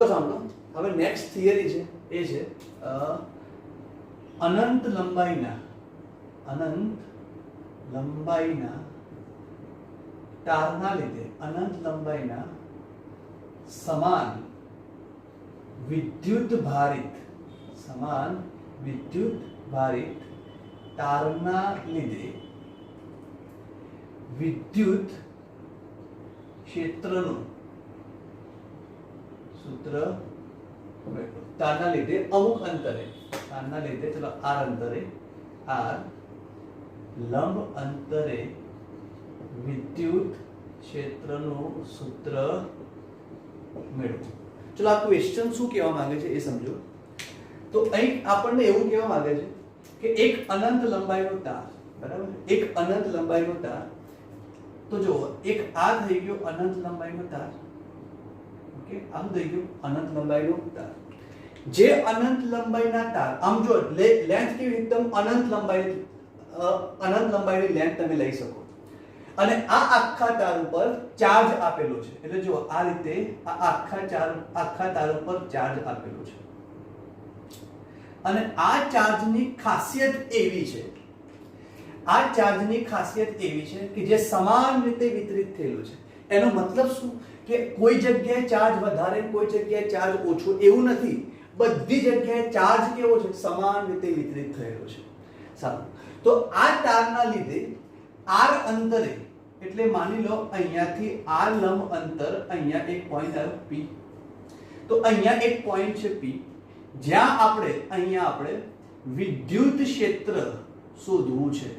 સાંભળો, હવે next theory છે એ છે અનંત લંબાઈના તારના લીધે અનંત લંબાઈના સમાન વિદ્યુત ભારિત તારના લીધે વિદ્યુત ક્ષેત્રનું સૂત્ર તારના લીધે અમુક અંતરે ચલો r અંતરે r લંબ અંતરે વિદ્યુત ક્ષેત્રનું સૂત્ર મેળવો. ચલો આ ક્વેશ્ચન શું કહેવા માંગે છે એ સમજો. તો અહીં આપણને એવું કહેવા માંગે છે કે એક અનંત લંબાઈનો તાર, બરાબર, એક અનંત લંબાઈનો તાર. તો જો એક આ થઈ ગયો અનંત લંબાઈનો તાર, ઓકે, આમ થઈ ગયો અનંત લંબાઈનો તાર. જે અનંત લંબાઈના તાર, આમ જો લેન્થ કેવી એકદમ અનંત લંબાઈની લેન્થ તમે લઈ શકો, અને આ આખા તાર ઉપર ચાર્જ આપેલો છે. એટલે જો આ રીતે આ આખા તાર ઉપર ચાર્જ આપેલો છે, અને આ ચાર્જની ખાસિયત એવી છે કે જે સમાન રીતે વિતરિત થયેલો છે. એનો મતલબ શું કે કોઈ જગ્યાએ ચાર્જ વધારે, કોઈ જગ્યાએ ચાર્જ ઓછો એવું નથી. બધી જગ્યાએ ચાર્જ કેવો છે? સમાન રીતે વિતરિત થયેલો છે. સારું, તો આ તારના લીધે r અંતરે, એટલે માની લો અહીંયાથી r લંબ અંતર, અહીંયા એક પોઈન્ટ આવ્યો p. તો અહીંયા એક પોઈન્ટ છે p, જ્યાં આપણે વિદ્યુત ક્ષેત્ર શોધવું છે.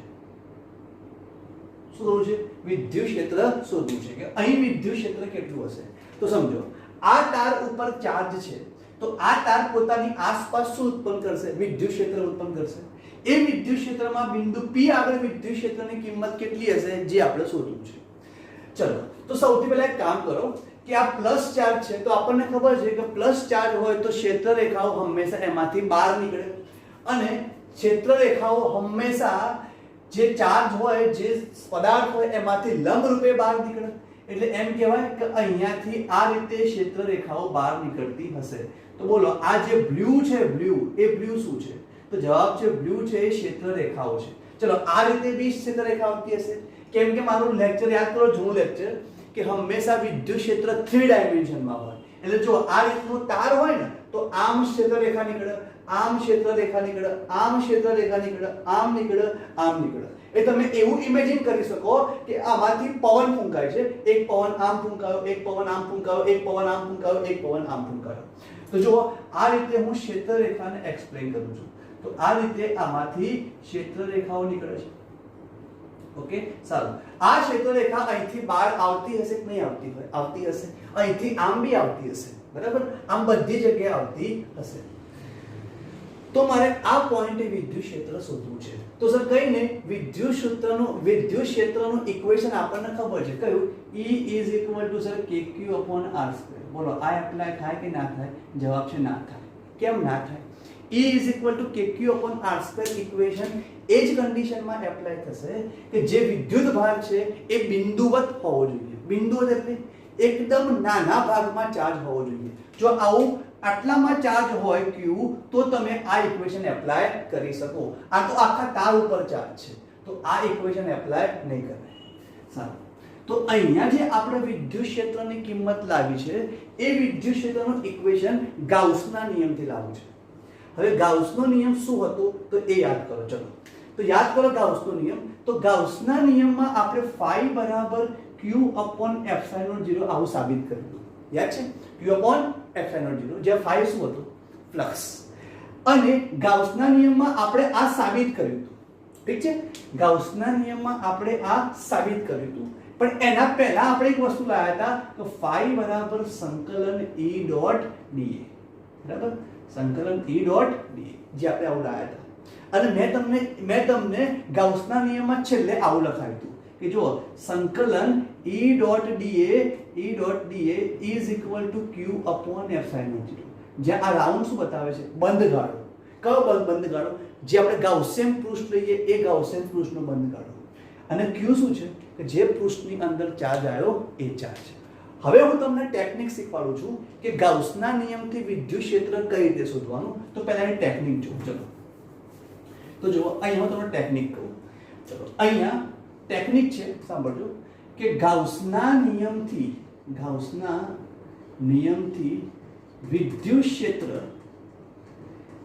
વિદ્યુત ક્ષેત્ર શોધવું છે કે અહીં વિદ્યુત ક્ષેત્ર કેટલું હશે. તો સમજો આ તાર ઉપર ચાર્જ છે, તો આ તાર પોતાની આસપાસ શું ઉત્પન્ન કરશે? વિદ્યુત ક્ષેત્ર ઉત્પન્ન કરશે. એ વિદ્યુત ક્ષેત્રમાં બિંદુ p આગળ વિદ્યુત ક્ષેત્રની કિંમત કેટલી હશે જે આપણે શોધવું છે. ચલો, તો સૌથી પહેલા એક કામ કરો કે આ પ્લસ ચાર્જ છે, તો આપણને ખબર છે કે પ્લસ ચાર્જ હોય તો ક્ષેત્ર રેખાઓ હંમેશા એમાંથી બહાર નીકળે, અને ક્ષેત્ર રેખાઓ હંમેશા જે ચાર્જ હોય, જે પદાર્થ હોય એમાંથી લંબ રૂપે બહાર નીકળે. એટલે એમ કહેવાય કે અહીંયાથી આ રીતે ક્ષેત્ર રેખાઓ બહાર નીકળતી હશે. તો બોલો આ જે બ્લુ છે, એ બ્લુ શું છે? તો જવાબ છે બ્લુ છે એ ક્ષેત્ર રેખાઓ છે. ચલો આ રીતે બી ક્ષેત્ર રેખા આવતી હશે, કેમ કે મારું લેક્ચર યાદ કરો, જૂનું લેક્ચર, કે હંમેશા વિદ્યુત ક્ષેત્ર 3 ડાયમેન્શનમાં હોય. એટલે જો આ રીતનું તાર હોય ને તો આમ ક્ષેત્ર રેખા નીકળે, આમ ક્ષેત્ર રેખા નીકળે, આમ ક્ષેત્ર રેખા નીકળે, આમ નીકળે, આમ નીકળે. એ તમે એવું ઇમેજિન કરી શકો કે આમાંથી પવન ફૂંકાય છે, એક પવન આમ ફૂંકાયો, એક પવન આમ ફૂંકાયો, એક પવન આમ ફૂંકાયો, એક પવન આમ ફૂંકાયો. તો જો આ રીતે હું ક્ષેત્ર રેખાને એક્સપ્લેન કરું છું. તો આ રીતે આમાંથી ક્ષેત્ર રેખાઓ નીકળે છે. ઓકે, સારું. આ ક્ષેત્ર રેખા અહીંથી બહાર આવતી હશે કે નહીં આવતી હોય? આવતી હશે. અહીંથી આમ બી આવતી હશે, બરાબર, આમ બધી જગ્યાએ આવતી હશે. તો મારે આ પોઈન્ટે વિદ્યુત ક્ષેત્ર શોધવું છે. તો સર કઈ નહીં, વિદ્યુત ક્ષેત્રનું ઇક્વેશન આપણને ખબર છે. કયું? E = sir kq/r². બોલો આ એપ્લાય થાય કે ના થાય? જવાબ છે ના થાય. કેમ ના થાય? E = kq/r² ઇક્વેશન એ જ કન્ડિશનમાં એપ્લાય થશે કે જે વિદ્યુત ભાર છે એ બિંદુવત હોવો જોઈએ. બિંદુવત એટલે એકદમ નાના ભાગમાં ચાર્જ હોવો જોઈએ. જો આવું આટલામાં ચાર્જ હોય q, તો તમે આ ઇક્વેશન એપ્લાય કરી શકો. આ તો આખા તાર ઉપર ચાર્જ છે, તો આ ઇક્વેશન એપ્લાય નહીં કરાય. સારું, તો અહીંયા જે આપણે વિદ્યુત ક્ષેત્રની કિંમત લાવી છે એ વિદ્યુત ક્ષેત્રનું ઇક્વેશન ગાઉસના નિયમથી લાવવું છે. હવે ગાઉસનો નિયમ શું હતો તો એ યાદ કરો. ચલો, તો યાદ કરો ગાઉસનો નિયમ. તો ગાઉસના નિયમમાં આપણે phi q/ε0 આવું સાબિત કર્યું. યાદ છે? q/ε0, જે phi શું હતું? ફ્લક્સ. અને ગાઉસના નિયમમાં આપણે આ સાબિત કર્યું હતું. ઠીક છે, ગાઉસના નિયમમાં આપણે આ સાબિત કર્યું હતું. પણ એના પહેલા આપણે એક વસ્તુ લાવ્યા હતા તો phi સંકલન E.dA, બરાબર, સંકલન E.dA, જે આપણે આવું લાવ્યા હતા. અને મેં તમને ગાઉસના નિયમમાં છેલ્લે આવું લખાવ્યું હતું કે જો સંકલન E.dA is q/ε0. જે આ રાઉન્ડ શું બતાવે છે? બંધ ગાળો. કયો બંધ ગાળો? જે આપણે ગાઉસિયન પૃષ્ઠ લઈએ એ ગાઉસિયન પૃષ્ઠનો બંધ ગાળો. અને q શું છે? કે જે પૃષ્ઠની અંદર ચાર્જ આવ્યો એ ચાર્જ. હવે હું તમને ટેકનિક શીખવાડું છું કે ગાઉસના નિયમથી વિદ્યુત ક્ષેત્ર કઈ રીતે શોધવાનું. તો પહેલા એ ટેકનિક જો. ચલો તો જુઓ, અહીંયા હું તમને ટેકનિક કહું. ચલો, અહીંયા ટેકનિક છે, સાંભળજો કે ગાઉસના નિયમથી વિદ્યુત ક્ષેત્ર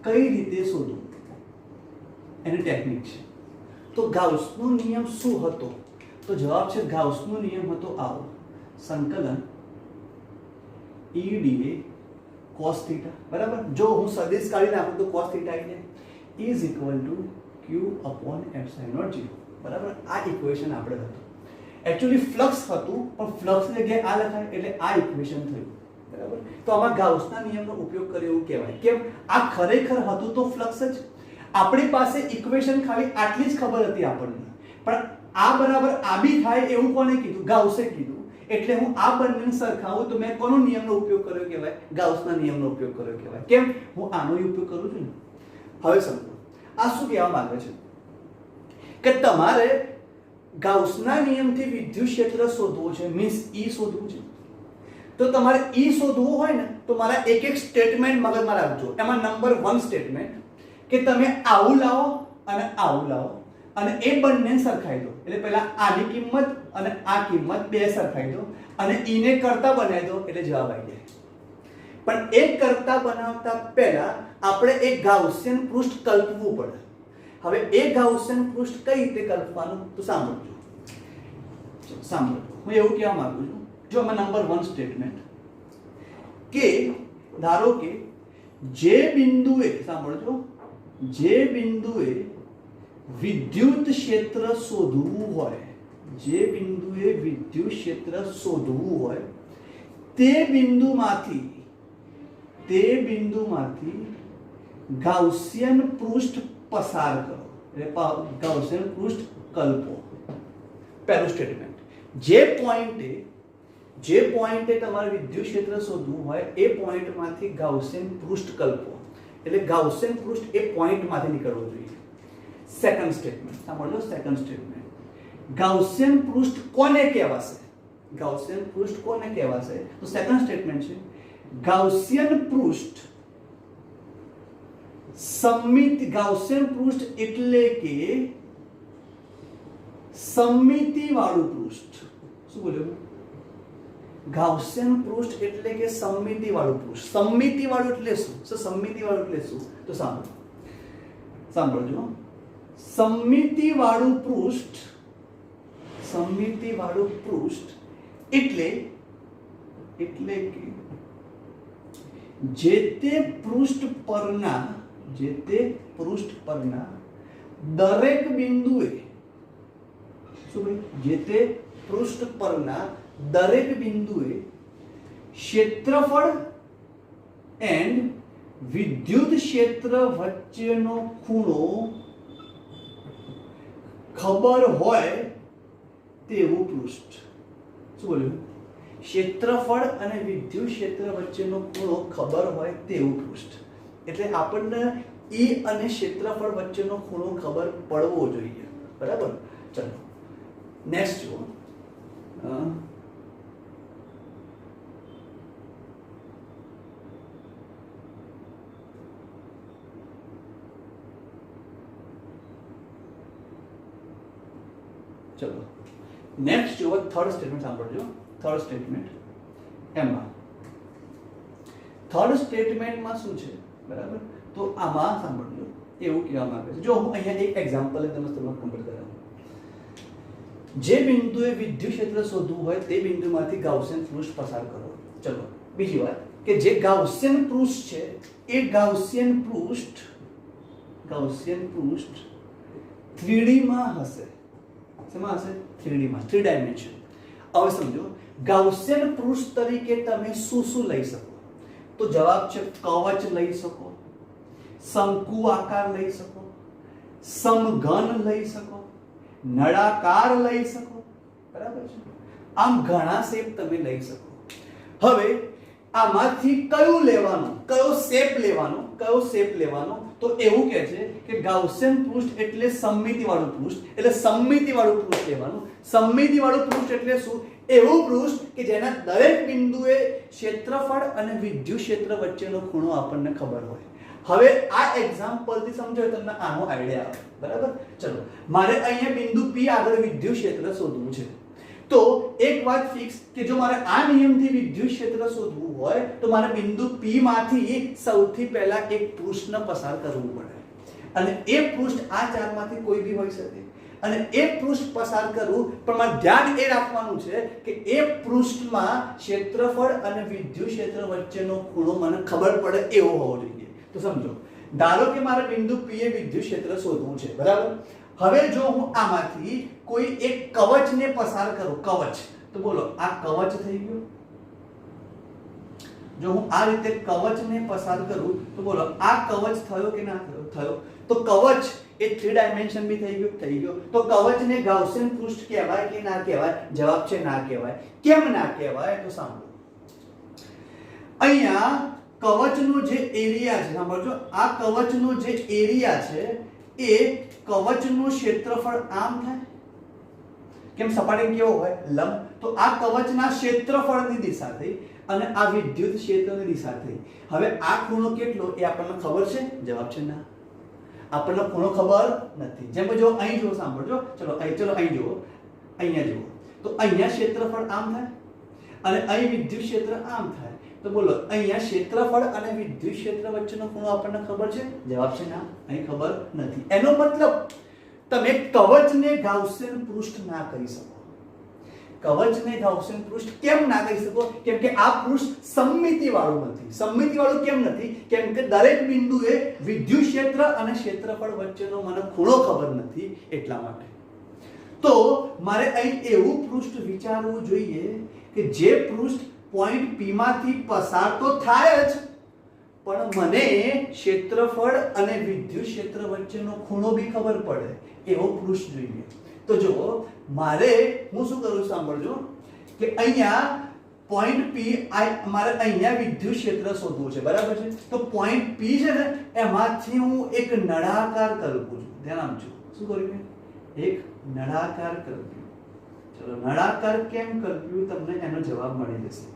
કઈ રીતે શોધવું એની ટેકનિક છે. તો ગાઉસનો નિયમ શું હતો? તો જવાબ છે ગાઉસનો નિયમ હતો આવો, સંકલન EdA cos θ, બરાબર. જો હું સદિશ કાઢી નાખું તો cos θ આવી જાય, is equal to Q upon epsilon 0, બરાબર. આ ઇક્વેશન આપણે હતું. એકચ્યુઅલી ફ્લક્સ હતું, પણ ફ્લક્સની જગ્યાએ આ લખાય એટલે આ ઇક્વેશન થયું, બરાબર. તો આમાં ગાઉસના નિયમનો ઉપયોગ કર્યો એવું કહેવાય. કેમ? આ ખરેખર હતું તો ફ્લક્સ જ. આપણી પાસે ઇક્વેશન ખાલી આટલી જ ખબર હતી આપણને, પણ આ બરાબર આ બી થાય એવું કોને કીધું? ગાઉસે કીધું. એટલે હું આ બંનેને સરખાવું તો મેં કોનો નિયમનો ઉપયોગ કર્યો કહેવાય? ગાઉસના નિયમનો ઉપયોગ કર્યો કહેવાય. કેમ? હું આનો ઉપયોગ કરું છું ને. હવે સમજો, આ શું કહેવા માંગે છે કે તમારે ગાઉસના નિયમથી વિદ્યુત ક્ષેત્ર શોધવું છે, મીન્સ E શોધવું છે. તો તમારે E શોધવું હોય ને તો મારા એક એક સ્ટેટમેન્ટ મગજમાં રાખજો. એમાં નંબર 1 સ્ટેટમેન્ટ કે તમે આવું લાવો અને આવું લાવો અને એ બંને સરખાઈ દો. એટલે પહેલા આની કિંમત અને આ કિંમત બે સરખાઈ દો અને E ને કરતા બનાવી દો એટલે જવાબ આવી જાય. પણ એક કરતા બનાવતા પહેલા આપણે એક ગાઉસિયન પૃષ્ઠ કલ્પવું પડે. હવે એ ગાઉસિયન પૃષ્ઠ કઈ રીતે કલ્પવાનું? તો સાંભળજો. હું એવું કહેવા માંગુ છું, જો આમાં નંબર 1 સ્ટેટમેન્ટ કે ધારો કે જે બિંદુએ, સાંભળજો, જે બિંદુએ વિદ્યુત ક્ષેત્ર શોધવું હોય, જે બિંદુએ વિદ્યુત ક્ષેત્ર શોધવું હોય તે બિંદુમાંથી ગાઉસિયન પૃષ્ઠ પસાર કરો, એટલે ગાઉસિયન પૃષ્ઠ કલ્પો. પહેલું સ્ટેટમેન્ટ, જે પોઈન્ટે તમારે વિદ્યુત ક્ષેત્ર શોધવું હોય એ પોઈન્ટમાંથી ગાઉસિયન પૃષ્ઠ કલ્પો, એટલે ગાઉસિયન પૃષ્ઠ એ પોઈન્ટમાંથી નીકળવું જોઈએ. સેકન્ડ સ્ટેટમેન્ટ, સાંભળો, સેકન્ડ સ્ટેટમેન્ટ, ગાઉસિયન પૃષ્ઠ કોને કહેવાશે? ગાઉસિયન પૃષ્ઠ કોને કહેવાશે? તો સેકન્ડ સ્ટેટમેન્ટ છે ગાઉસિયન પૃષ્ઠ સમમિતિ. ગાઉસિયન પૃષ્ઠ એટલે કે સમમિતિવાળું પૃષ્ઠ. શું બોલ્યો? ગાઉસિયન પૃષ્ઠ એટલે કે સમમિતિવાળું પૃષ્ઠ. સમમિતિવાળું એટલે શું? સમમિતિવાળું એટલે શું? તો સાંભળજો, સમમિતિવાળું પૃષ્ઠ એટલે કે જે તે પૃષ્ઠ પરના દરેક બિંદુએ, શું ભાઈ? જે તે પૃષ્ઠ પરના દરેક બિંદુએ ક્ષેત્રફળ એન્ડ વિદ્યુત ક્ષેત્ર વચ્ચેનો ખૂણો ખબર હોય તેવું પૃષ્ઠ. શું બોલ્યું? ક્ષેત્રફળ અને વિદ્યુત ક્ષેત્ર વચ્ચેનો ખૂણો ખબર હોય તેવું પૃષ્ઠ. એટલે આપણને E અને ક્ષેત્રફળ વચ્ચેનો ખૂણો ખબર પડવો જોઈએ, બરાબર. ચલો નેક્સ્ટ જુઓ. ચલો નેક્સ્ટ જુઓ, થર્ડ સ્ટેટમેન્ટ સાંભળજો. થર્ડ સ્ટેટમેન્ટ, એમાં થર્ડ સ્ટેટમેન્ટમાં શું છે, બરાબર? તો આમાં સાંભળજો, એવું કહેવા માંગે છે, જો હું અહીંયા એક એક્ઝામ્પલ તમને કમ્પ્લીટ કરાવું. જે બિંદુએ વિદ્યુત ક્ષેત્ર શોધવું હોય તે બિંદુમાંથી ગાઉસિયન પૃષ્ઠ પસાર કરો. ચલો બીજી વાત કે જે ગાઉસિયન પૃષ્ઠ છે એ ગાઉસિયન પૃષ્ઠ 3D માં હશે. શેમાં હશે? 3D માં, 3 ડાયમેન્શન. હવે સમજો, ગાઉસિયન પૃષ્ઠ તરીકે તમે શું લઈ શકો? તો જવાબ છે કવચ લઈ શકો, શંકુ આકાર લઈ શકો, સમઘન લઈ શકો, નળાકાર લઈ શકો, બરાબર છે. આમ ઘણા શેપ તમે લઈ શકો. હવે આમાંથી કયું લેવાનું, કયો શેપ લેવાનો? તો એવું કહે છે કે ગાઉસિયન પૃષ્ઠ એટલે સમમિતિવાળું પૃષ્ઠ, એટલે સમમિતિવાળું પૃષ્ઠ લેવાનું. સમમિતિવાળું પૃષ્ઠ એટલે શું? એવું પૃષ્ઠ કે જેના દરેક બિંદુએ ક્ષેત્રફળ અને વિદ્યુત ક્ષેત્ર વચ્ચેનો ખૂણો આપણને ખબર હોય. હવે આ એક્ઝામ્પલથી સમજો તમને આનો આઈડિયા આવે. બરાબર? ચલો, મારે અહીંયા બિંદુ P આગળ વિદ્યુત ક્ષેત્ર શોધવું છે. તો એક વાત ફિક્સ કે જો મારે આ નિયમથી વિદ્યુત ક્ષેત્ર શોધવું હોય તો મારે બિંદુ P માંથી સૌથી પહેલા એક પૃષ્ઠને પસાર કરવું પડે, અને એ પૃષ્ઠ આ ચારમાંથી કોઈ બી હોઈ શકે, અને એ પૃષ્ઠ પસાર કરવું, પણ મારે ધ્યાન એ રાખવાનું છે કે એ પૃષ્ઠમાં ક્ષેત્રફળ અને વિદ્યુત ક્ષેત્ર વચ્ચેનો ખૂણો મને ખબર પડે એવો હોવો જોઈએ. તો સમજો, ધારો કે મારે બિંદુ P એ વિદ્યુત ક્ષેત્ર શોધવું છે. બરાબર? હવે જો હું આમાંથી કોઈ એક કવચને પસાર કરું, કવચ, તો બોલો આ કવચ થઈ ગયું. જો હું આ રીતે કવચને પસાર કરું તો બોલો આ કવચ થયો કે ના થયો? થયો. તો કવચ એ 3 ડાયમેન્શન બી થઈ ગયું. થઈ ગયો. તો કવચને ગાઉસિયન પૃષ્ઠ કહેવાય કે ના કહેવાય? જવાબ છે ના કહેવાય. કેમ ના કહેવાય? તો સાંભળો, અહીંયા કવચનો જે એરિયા છે, સાંભળજો, આ કવચનો જે એરિયા છે એ કવચનું ક્ષેત્રફળ આમ થાય. કેમ? સપાટી કેવો હોય? લંબ. તો આ કવચના ક્ષેત્રફળની દિશા થઈ અને આ વિદ્યુત ક્ષેત્રની દિશા થઈ. હવે આ ખૂણો કેટલો એ આપણને ખબર છે? જવાબ છે ના. આપણને ખૂણો ખબર નથી. જેમ કે જો અહીં જુઓ, સાંભળજો, ચલો અહીં જુઓ, અહીંયા જુઓ, તો અહીંયા ક્ષેત્રફળ આમ થાય અને અહીં વિદ્યુત ક્ષેત્ર આમ થાય. તો બોલો અહીંયા ક્ષેત્રફળ અને વિદ્યુત ક્ષેત્ર વચ્ચેનો ખૂણો આપણને ખબર છે? જવાબ છે ના. અહીં ખબર નથી. એનો મતલબ તમે કવચને ગાઉસિયન પૃષ્ઠ ના કરી શકો. કવચને ગાઉસિયન પૃષ્ઠ કેમ ના કરી શકો? કેમ કે આ પૃષ્ઠ સમમિતિવાળું નથી. સમમિતિવાળું કેમ નથી? કેમ કે દરેક બિંદુએ વિદ્યુત ક્ષેત્ર અને ક્ષેત્રફળ વચ્ચેનો મને ખૂણો ખબર નથી, એટલા માટે. તો મારે અહીં એવું પૃષ્ઠ વિચારવું જોઈએ કે જે પૃષ્ઠ પોઈન્ટ P માંથી પસાર તો થાય જ, પણ મને ક્ષેત્રફળ અને વિદ્યુત ક્ષેત્ર વચ્ચેનો ખૂણો બી ખબર પડે એવો પૃષ્ઠ જોઈએ. તો જો મારે હું શું કરું, સાંભળજો, કે અહીંયા પોઈન્ટ P, મારે અહીંયા વિદ્યુત ક્ષેત્ર શોધવું છે. બરાબર છે? તો પોઈન્ટ P છે ને, એમાંથી હું એક નળાકાર કલ્પું છું. ધ્યાન આપજો, શું કર્યું? એક નળાકાર કલ્પ્યું. ચલો, નળાકાર કેમ કલ્પ્યું તમને એનો જવાબ મળી જશે.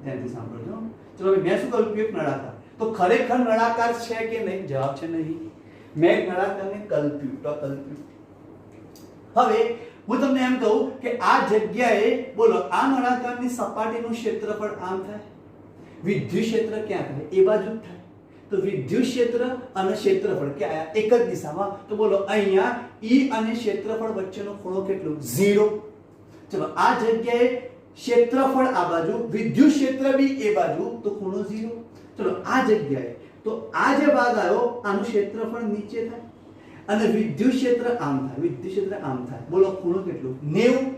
ધ્યાનથી સાંભળજો. ચલો, મેં શું કલ્પ્યું? એક નળાકાર. તો ખરેખર નળાકાર છે કે નહીં? જવાબ છે નહીં. મેં એક નળાકારને કલ્પ્યું. તો કલ્પ્યું. હવે હું તમને એમ કહું કે આ જગ્યાએ બોલો આ નળાકારની સપાટીનું ક્ષેત્રફળ આમ થાય, વિદ્યુત ક્ષેત્ર ક્યાં થાય? એ બાજુ જ થાય. તો વિદ્યુત ક્ષેત્ર અને ક્ષેત્રફળ ક્યાં? એક જ દિશામાં. તો બોલો અહીંયા E અને ક્ષેત્રફળ વચ્ચેનો ખૂણો કેટલો? 0. ચલો, આ જગ્યાએ ક્ષેત્રફળ આ બાજુ, વિદ્યુત ક્ષેત્ર બી એ બાજુ, તો ખૂણો 0. ચલો, આ જગ્યાએ તો આ જે ભાગ આવ્યો આનું ક્ષેત્રફળ નીચે થાય અને વિદ્યુત ક્ષેત્ર આમ થાય, વિદ્યુત ક્ષેત્ર આમ થાય. બોલો ખૂણો કેટલો? 90.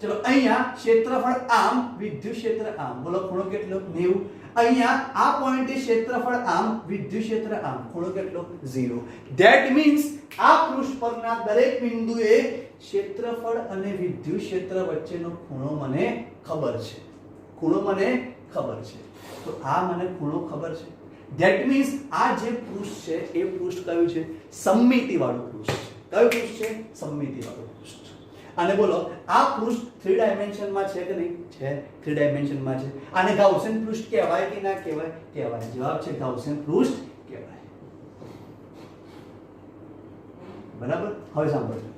ચલો, અહીંયા ક્ષેત્રફળ આમ, વિદ્યુત ક્ષેત્ર આમ, બોલો ખૂણો કેટલો? 90. અહીંયા આ પોઈન્ટે ક્ષેત્રફળ આમ, વિદ્યુત ક્ષેત્ર આમ, ખૂણો કેટલો? 0. ધેટ મીન્સ આ પૃષ્ઠ પરના દરેક બિંદુએ ક્ષેત્રફળ અને વિદ્યુત ક્ષેત્ર વચ્ચેનો ખૂણો મને ખબર છે. ખૂણો મને ખબર છે. તો આ મને ખૂણો ખબર છે. ધેટ મીન્સ આ જે પૃષ્ઠ છે એ પૃષ્ઠ કયું છે? સમમિતિવાળું પૃષ્ઠ છે. કયું પૃષ્ઠ છે? સમમિતિવાળું પૃષ્ઠ. અને બોલો આ પૃષ્ઠ 3 ડાયમેન્શનમાં છે કે નહીં? છે. 3 ડાયમેન્શનમાં છે. આને ગાઉસિયન પૃષ્ઠ કહેવાય કે ના કહેવાય? કહેવાય. જવાબ છે ગાઉસિયન પૃષ્ઠ કહેવાય. બરાબર? હવે સાંભળજો,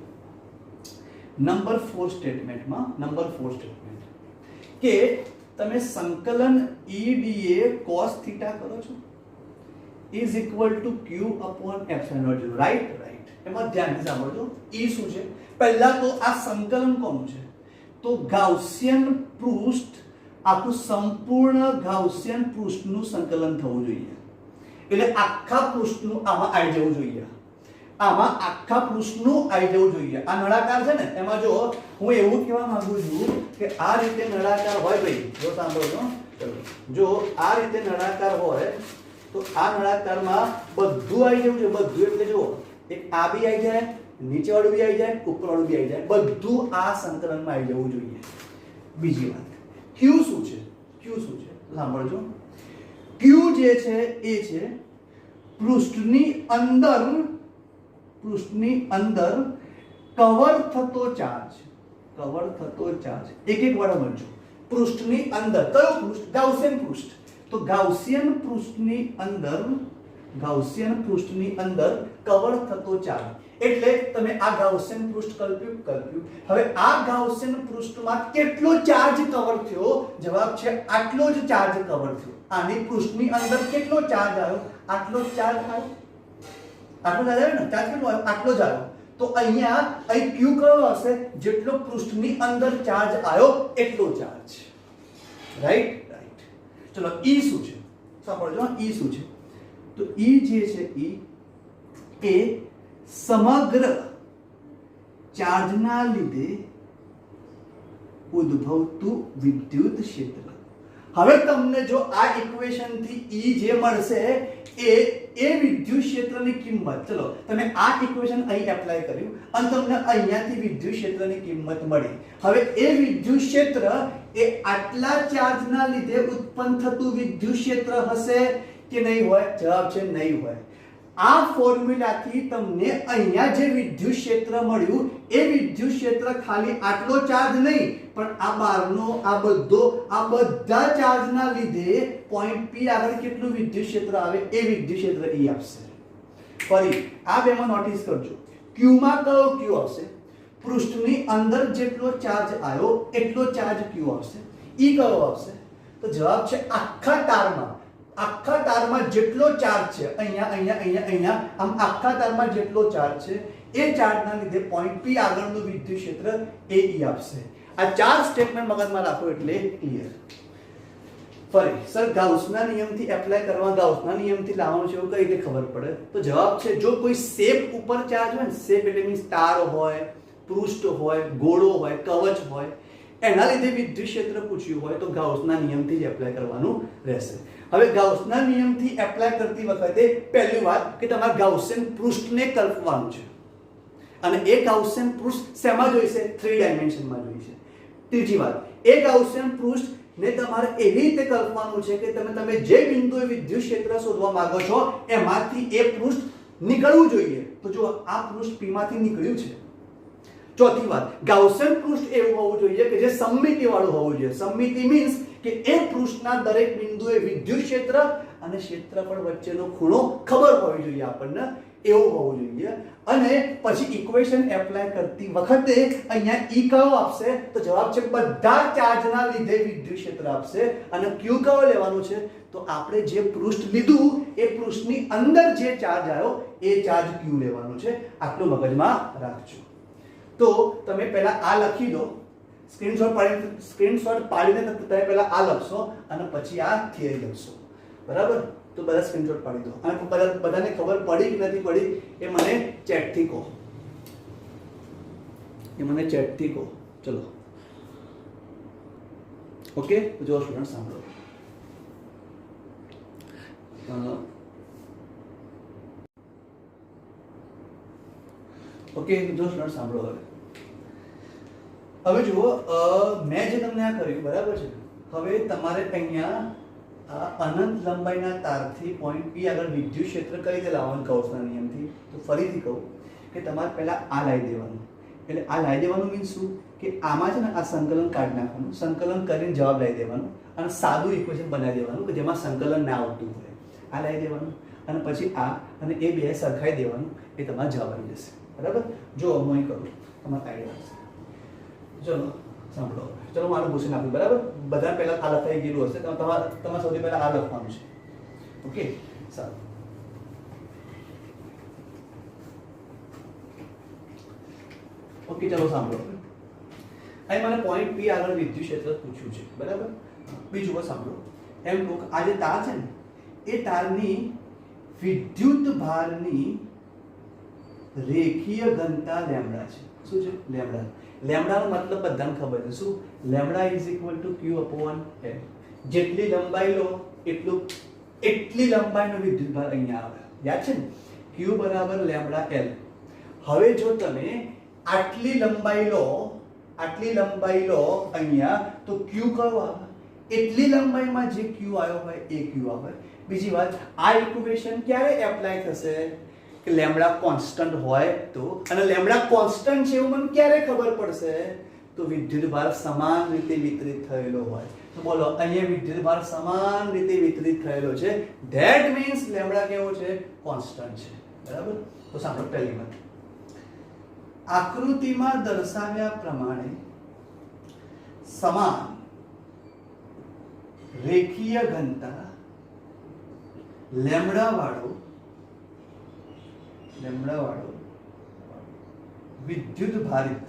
નંબર 4 સ્ટેટમેન્ટમાં, નંબર 4 સ્ટેટમેન્ટ કે તમે સંકલન EDA cos થીટા કરો છો is equal to q upon epsilon 0. Right? Right. એમાં ધ્યાનથી સાંભળજો, E શું છે? પહેલા તો આ સંકલન કોનું છે? તો ગાઉસિયન પૃષ્ઠ, આખું સંપૂર્ણ ગાઉસિયન પૃષ્ઠનું સંકલન થવું જોઈએ. એટલે આખા પૃષ્ઠનું આમાં આવી જવું જોઈએ. આમાં આખા પૃષ્ઠનું આવી જવું જોઈએ. આ નળાકાર છે ને, એમાં જો હું એવું કહેવા માંગુ છું કે આ રીતે નળાકાર હોય ભાઈ, જો સાંભળો, જો આ રીતે નળાકાર હોય તો આ નળાકારમાં બધું આવી જવું છે. બધું એટલે જો એક આ બી આવી જાય, નીચેવાળું બી આવી જાય, ઉપરવાળું બી આવી જાય, બધું આ સંકલનમાં આવી જવું જોઈએ. બીજી વાત, Q શું છે? Q શું છે? સાંભળજો, Q જે છે એ છે પૃષ્ઠની અંદર કવર થતો ચાર્જ. કવર થતો ચાર્જ એક એક વાર સમજો. પૃષ્ઠની અંદર કયો પૃષ્ઠ? ગાઉસિયન પૃષ્ઠ. તો ગાઉસિયન પૃષ્ઠની અંદર કવર થતો ચાર્જ એટલે તમે આ ગાઉસિયન પૃષ્ઠ કલ્પ્યું. હવે આ ગાઉસિયન પૃષ્ઠમાં કેટલો ચાર્જ કવર થયો? જવાબ છે આટલો જ ચાર્જ કવર થયો. આની પૃષ્ઠની અંદર કેટલો ચાર્જ આવ્યો? આટલો જ ચાર્જ આવ્યો. આટલો ચાર્જ આવ્યો ને? ચાર્જ કેટલો આવ્યો? આટલો જ આવ્યો. તો અહીંયા q કયો હશે? જેટલો પૃષ્ઠની અંદર ચાર્જ આવ્યો એટલો ચાર્જ. રાઈટ. ચલો E શું છે? સાંભળજો, E શું છે? તો E જે છે એ સમગ્ર ચાર્જના લીધે ઉદ્ભવતું વિદ્યુત ક્ષેત્ર. હવે તમને જો આ ઇક્વેશન થી E જે મળશે એ વિદ્યુત ક્ષેત્રની કિંમત, ચલો તમે આ ઇક્વેશન અહીં એપ્લાય કર્યું અને તમને અહીંયાથી વિદ્યુત ક્ષેત્રની કિંમત મળી. હવે એ વિદ્યુત ક્ષેત્ર એ આટલા ચાર્જના લીધે ઉત્પન્ન થતું વિદ્યુત ક્ષેત્ર હશે કે નહીં હોય? જવાબ છે નહીં હોય. આ ફોર્મ્યુલાથી તમને અહીંયા જે વિદ્યુત ક્ષેત્ર મળ્યું એ વિદ્યુત ક્ષેત્ર ખાલી આટલો ચાર્જ નહીં પણ આ બહારનો આ બધા ચાર્જના લીધે પોઈન્ટ P આગળ કેટલું વિદ્યુત ક્ષેત્ર આવે એ વિદ્યુત ક્ષેત્ર E આપશે. ફરી આ બેમાં નોટિસ કરજો. Q માં કયો Q આવશે? પૃષ્ઠની અંદર જેટલો ચાર્જ આવ્યો એટલો ચાર્જ Q આવશે. E કયો આવશે? તો જવાબ છે આખા તારમાં જેટલો ચાર્જ છે અહીંયા આમ આખા તારમાં જેટલો ચાર્જ છે એ ચાર્જના લીધે પોઈન્ટ P આગળનું વિદ્યુત ક્ષેત્ર એ E આપશે. આ ચાર સ્ટેટમેન્ટ મગજમાં રાખો એટલે ક્લિયર. ફરી સર ગાઉસના નિયમથી એપ્લાય કરવા, ગાઉસના નિયમથી લાવવાનું છે એવું કઈ રીતે ખબર પડે? તો જવાબ છે જો કોઈ શેપ ઉપર ચાર્જ હોય ને, શેપ એટલે મીન્સ તાર હોય, પૃષ્ઠ હોય, ગોળો હોય, કવચ હોય, એના લીધે વિદ્યુત ક્ષેત્ર પૂછ્યું હોય તો ગાઉસના નિયમથી જ એપ્લાય કરવાનું રહેશે. હવે ગાઉસના નિયમથી એપ્લાય કરતી વખતે પહેલી વાત કે તમારે ગાઉસિયન પૃષ્ઠને કલ્પવાનું છે અને એ ગાઉસિયન પૃષ્ઠ શેમાં જોઈશે? 3 ડાયમેન્શનમાં જોઈશે. ત્રીજી વાત, એ ગાઉસિયન પૃષ્ઠને તમારે એવી રીતે કલ્પવાનું છે કે તમે જે બિંદુએ વિદ્યુત ક્ષેત્ર શોધવા માંગો છો એમાંથી એ પૃષ્ઠ નીકળવું જોઈએ. તો જો આ પૃષ્ઠ P માંથી નીકળ્યું છે. ચોથી વાત, ગાઉસિયન પૃષ્ઠ એવું હોવું જોઈએ કે જે સમમિતિ વાળું હોવું જોઈએ. સમમિતિ મીન્સ કે એ પૃષ્ઠના દરેક બિંદુએ વિદ્યુત ક્ષેત્ર અને ક્ષેત્રફળ વચ્ચેનો ખૂણો ખબર હોવી જોઈએ આપણને, એવું હોવું જોઈએ. અને પછી ઇક્વેશન એપ્લાય કરતી વખતે અહીંયા E કયો આપશે? તો જવાબ છે બધા ચાર્જના લીધે વિદ્યુત ક્ષેત્ર આપશે. અને Q કયો લેવાનું છે? તો આપણે જે પૃષ્ઠ લીધું એ પૃષ્ઠની અંદર જે ચાર્જ આવ્યો એ ચાર્જ Q લેવાનું છે. આટલું મગજમાં રાખજો. તો તમે પહેલા આ લખી દો, સ્ક્રીનશોટ પાડીને તમે પહેલા આ લખશો અને પછી આ થિયરી લખશો. બરાબર? તો બધા સ્ક્રીનશોટ પાડી દો અને બધાને ખબર પડી કે નથી પડી એ મને ચેટથી કહો. ચલો ઓકે. જો સ્ટુડન્ટ સાંભળો. ઓકે, જો સ્ટુડન્ટ સાંભળો. હવે જુઓ, મેં જે તમને આ કર્યું બરાબર છે. હવે તમારે અહીંયા અનંત લંબાઈના તારથી પોઈન્ટ P આગળ વિદ્યુત ક્ષેત્ર કઈ રીતે લાવવાનું ગાઉસના નિયમથી? તો ફરીથી કહું કે તમારે પહેલા આ લાવી દેવાનું. એટલે આ લાવી દેવાનું મીન્સ શું કે આમાં છે ને આ સંકલન કાઢી નાખવાનું, સંકલન કરીને જવાબ લાવી દેવાનું અને સાદું ઇક્વેશન બનાવી દેવાનું કે જેમાં સંકલન ના આવતું હોય. આ લાવી દેવાનું અને પછી આ અને એ બે સરખાઈ દેવાનું, એ તમારો જવાબ આવી જશે. બરાબર? જો હું અહીં કરું તમારે આઈડિયા આવશે. ચલો સાંભળો. ચલો મારું પૂછી નાખું. બરાબર? બધા પહેલા આ લખાઈ ગયેલું હશે. તમારે સૌથી પહેલા આ લખવાનું છે. ઓકે, સારું. ઓકે, ચલો સાંભળો. અહીં મને પોઈન્ટ P આગળ વિદ્યુત ક્ષેત્ર પૂછ્યું છે. બરાબર? બીજું સાંભળો. એમ કહું આ જે તાર છે ને એ તારની વિદ્યુત ભારની રેખીય ઘનતા લેમ્ડા છે. શું છે? લેમ્ડા. લેમ્ડાનો મતલબ બધાને ખબર છે. શું? Lambda is equal to Q upon L. જેટલી લંબાઈ લો એટલી લંબાઈનો વિદ્યુત ભાર અહીંયા આવે. યાદ છે ને? Q બરાબર લેમ્ડા L. હવે જો તમે આટલી લંબાઈ લો અહીંયા તો Q કયો આવે? એટલી લંબાઈમાં જે Q આવ્યો હોય એ Q આવે. બીજી વાત, આ ઇક્વેશન ક્યારે એપ્લાય થશે? કે લેમ્ડા કોન્સ્ટન્ટ હોય તો. અને લેમ્ડા કોન્સ્ટન્ટ છે એવું મને ક્યારે ખબર પડશે? તો વિદ્યુતભાર સમાન રીતે વિતરિત થયેલો હોય. તો બોલો અહીંયા વિદ્યુતભાર સમાન રીતે વિતરિત થયેલો છે. ધેટ મીન્સ લેમ્બડા કેવો છે? કોન્સ્ટન્ટ છે. બરાબર? તો સાંભળો પહેલી વાત. આકૃતિમાં દર્શાવ્યા પ્રમાણે સમાન રેખીય ઘનતા લેમ્બડા વાળો વિદ્યુત ભારિત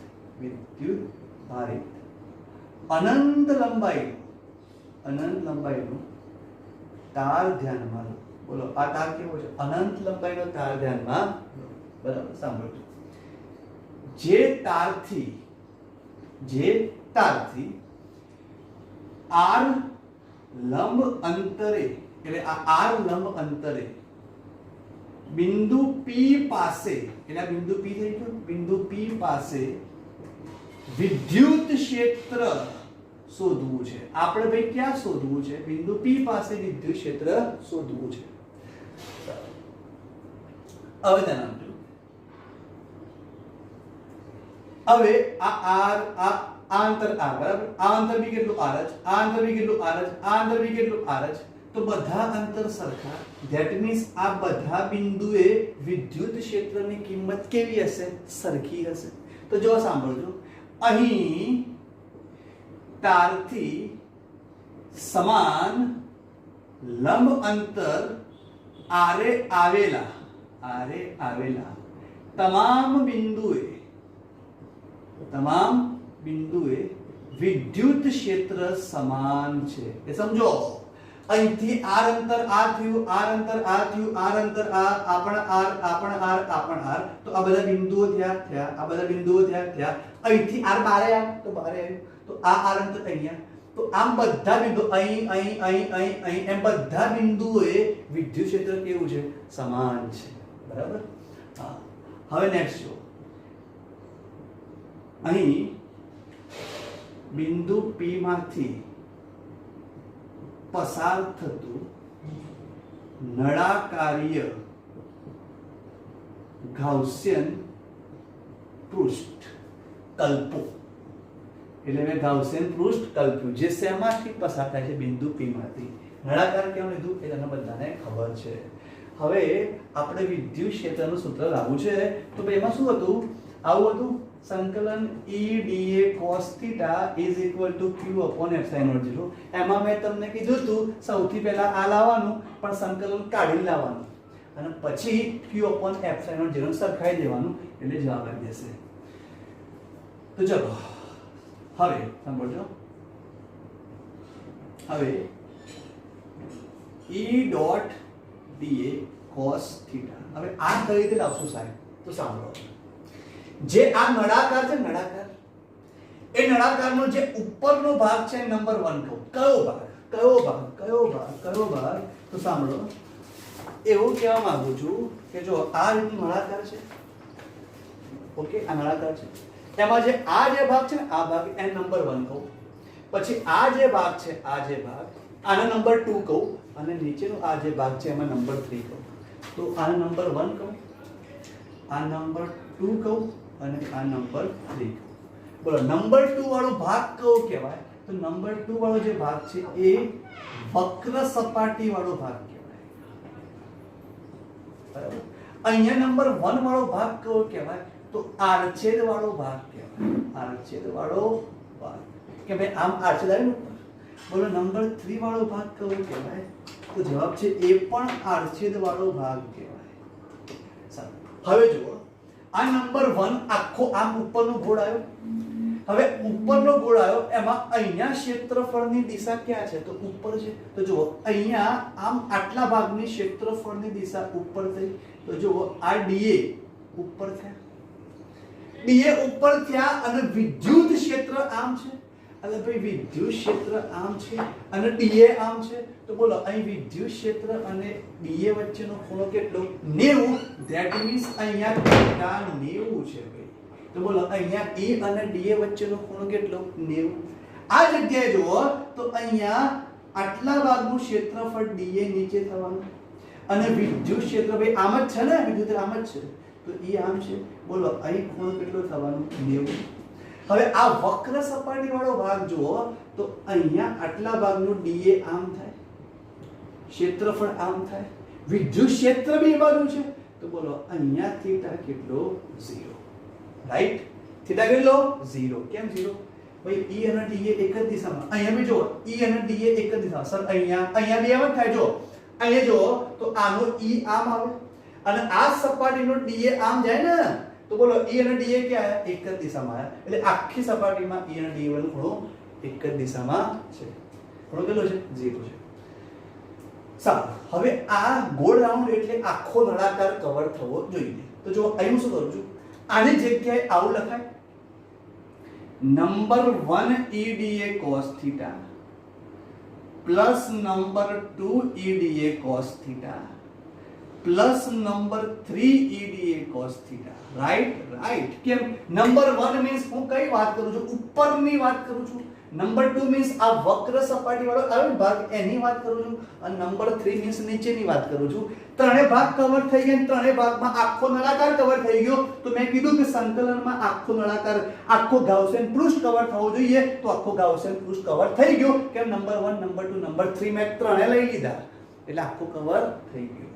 અનંત લંબાઈનો તાર ધ્યાનમાં લો. બોલો આ તાર કેવો છે? અનંત લંબાઈનો તાર ધ્યાનમાં લો. બરાબર? સાંભળજો. જે તારથી આર લંબ અંતરે, એટલે આ આર લંબ અંતરે બિંદુ P પાસે, એટલે આ બિંદુ P થઈ ગયું, બિંદુ P પાસે વિદ્યુત ક્ષેત્ર શોધવું છે. આપણે ભાઈ ક્યાં શોધવું છે? બિંદુ P પાસે વિદ્યુત ક્ષેત્ર શોધવું છે. હવે ધ્યાન આપજો. હવે આ અંતર R, બરાબર? આ અંતર બી કેટલું? R જ. આ અંતર બી કેટલું? R જ. આ અંતર બી કેટલું? R જ. તો બધા અંતર સરખા. ધેટ મીન્સ આ બધા બિંદુએ વિદ્યુત ક્ષેત્રની કિંમત કેવી હશે? સરખી હશે. તો જો સાંભળજો, અહીં તારથી સમાન લંબ અંતર આરે આવેલા તમામ બિંદુએ વિદ્યુત ક્ષેત્ર સમાન છે. એ સમજો. અહીંથી આર અંતર આ થયું, આર અંતર આ થયું, આર અંતર આ, આપણ આર, તો આ બધા બિંદુઓ થયા, આ બધા બિંદુઓ થયા. અહીંથી આર બારે આવ્યું, તો બારે આવ્યું, તો આ આર અંતર અહીંયા. તો આમ બધા બિંદુ અહીં એમ બધા બિંદુઓએ વિદ્યુત ક્ષેત્ર કેવું છે? સમાન છે. બરાબર? હા. હવે નેક્સ્ટ જો, અહીં બિંદુ P માંથી પસાર થતું નળાકારીય ગાઉસિયન પૃષ્ઠ કલ્પો. એટલે મેં ગાઉસિયન પૃષ્ઠ કલ્પ્યું, જે શેમાંથી પસાર થાય છે? બિંદુ P માંથી. નળાકાર કેમ લીધું એ તમને બધાને ખબર છે. હવે આપણે વિદ્યુત ક્ષેત્રનું સૂત્ર લાવવું છે. તો ભાઈ એમાં શું હતું? આવું હતું, સંકલન E dA cos theta is equal to Q upon epsilon 0. એમાં મેં તમને કીધું હતું સૌથી પહેલા આ લાવવાનું, પણ સંકલન કાઢી લાવવાનું અને પછી Q upon epsilon 0 સરખાઈ દેવાનું, એટલે જવાબ આવી જશે. તો ચલો હવે સાંભળજો. હવે E dot dA cos theta, હવે આ કઈ રીતે લાવશું સાહેબ? તો સાંભળો. જે આ નળાકાર છે, એ નળાકારનો જે ઉપરનો ભાગ છે નંબર 1 કહો. કયો ભાગ? તો સાંભળો, એવું કહેવા માંગુ છું કે જો આ રીતનું નળાકાર છે, ઓકે, આ નળાકાર છે, એમાં જે આ જે ભાગ છે ને, આ ભાગ એ નંબર 1 કહું. પછી આ જે ભાગ છે, આ જે ભાગ, આને નંબર 2 કહું, અને નીચેનો આ જે ભાગ છે એમાં નંબર 3 કહું. તો આ નંબર 1 કહું, આ નંબર 2 કહું, અને આ નંબર 3. બોલો નંબર 2 વાળો ભાગ કયો કહેવાય? તો નંબર 2 વાળો જે ભાગ છે એ વક્ર સપાટી વાળો ભાગ કહેવાય. બરાબર? અહીંયા નંબર 1 વાળો ભાગ કયો કહેવાય? તો આડછેદ વાળો ભાગ કહેવાય. આડછેદ વાળો ભાગ કે ભાઈ આમ આડછેદ આવ્યું. બોલો નંબર 3 વાળો ભાગ કયો કહેવાય? તો જવાબ છે એ પણ આડછેદ વાળો ભાગ કહેવાય. સારું, હવે જુઓ, આ નંબર 1 આખો આમ ઉપરનો ગોળ આવ્યો. હવે ઉપરનો ગોળ આવ્યો, એમાં અહીંયા ક્ષેત્રફળની દિશા ક્યાં છે? તો ઉપર છે. તો જુઓ અહીંયા આમ આટલા ભાગની ક્ષેત્રફળની દિશા ઉપર થઈ. તો જુઓ આ dA ઉપર થયા, dA ઉપર થયા, અને વિદ્યુત ક્ષેત્ર આમ છે. એટલે ભાઈ વિદ્યુત ક્ષેત્ર આમ છે અને dA આમ છે. તો બોલો અહીં વિદ્યુત ક્ષેત્ર અને dA વચ્ચેનો ખૂણો કેટલો? 90. ધેટ મીન્સ અહીંયા θ 90 છે ભાઈ. તો બોલો અહીંયા E અને dA વચ્ચેનો ખૂણો કેટલો? 90. આ જગ્યાએ જુઓ તો અહીંયા આટલા ભાગનું ક્ષેત્રફળ dA નીચે થવાનું, અને વિદ્યુત ક્ષેત્ર ભાઈ આમ જ છે ને, વિદ્યુત આમ જ છે, તો E આમ છે. બોલો અહીં ખૂણો કેટલો થવાનો? 90. હવે આ વક્ર સપાટી વાળો ભાગ જુઓ તો અહીંયા આટલા ભાગનું dA આમ થાય, ક્ષેત્રફળ આમ થાય, વિદ્યુત ક્ષેત્ર બે બાજુ છે, તો બોલો અહીંયા થીટા કેટલો? 0. રાઈટ? થીટા કેટલો? 0. કેમ 0? ભાઈ E અને dA એક જ દિશામાં. અહીંયા બી જો E અને dA એક જ દિશા. સર અહીંયા બે એમ થાય. જો અહીંયા જો તો આનો E આમ આવે અને આ સપાટીનો dA આમ જાય ને, તો બોલો E અને dA ક્યાં આયા? એક જ દિશામાં આયા. એટલે આખી સપાટીમાં E અને dA નો ખૂણો એક જ દિશામાં છે. ખૂણો કેટલો છે? 0 છે. સારું, હવે આ ગોળ રાઉન્ડ એટલે આખો નળાકાર કવર થવો જોઈએ. તો જો અહીં હું શું કરું છું, આની જગ્યાએ આવું લખાય, number 1 EDA cos theta plus number 2 EDA cos theta plus number 3 EDA cos theta. Right? કેમ? નંબર 1 મીન્સ હું કઈ વાત કરું છું? ઉપરની વાત કરું છું. નંબર 2 મીન્સ આ વક્ર સપાટી વાળો આવે ભાગ એની વાત કરું છું, અને નંબર 3 મીન્સ નીચેની વાત કરું છું. ત્રણે ભાગ કવર થઈ ગયા, ત્રણે ભાગમાં આખો નળાકાર કવર થઈ ગયો. તો મેં કીધું કે સંકલનમાં આખો નળાકાર, આખો ગાઉસિયન પૃષ્ઠ કવર થવો જોઈએ, તો આખો ગાઉસિયન પૃષ્ઠ કવર થઈ ગયો. કેમ? નંબર 1, નંબર 2, નંબર 3 મેં ત્રણે લઈ લીધા એટલે આખો કવર થઈ ગયો.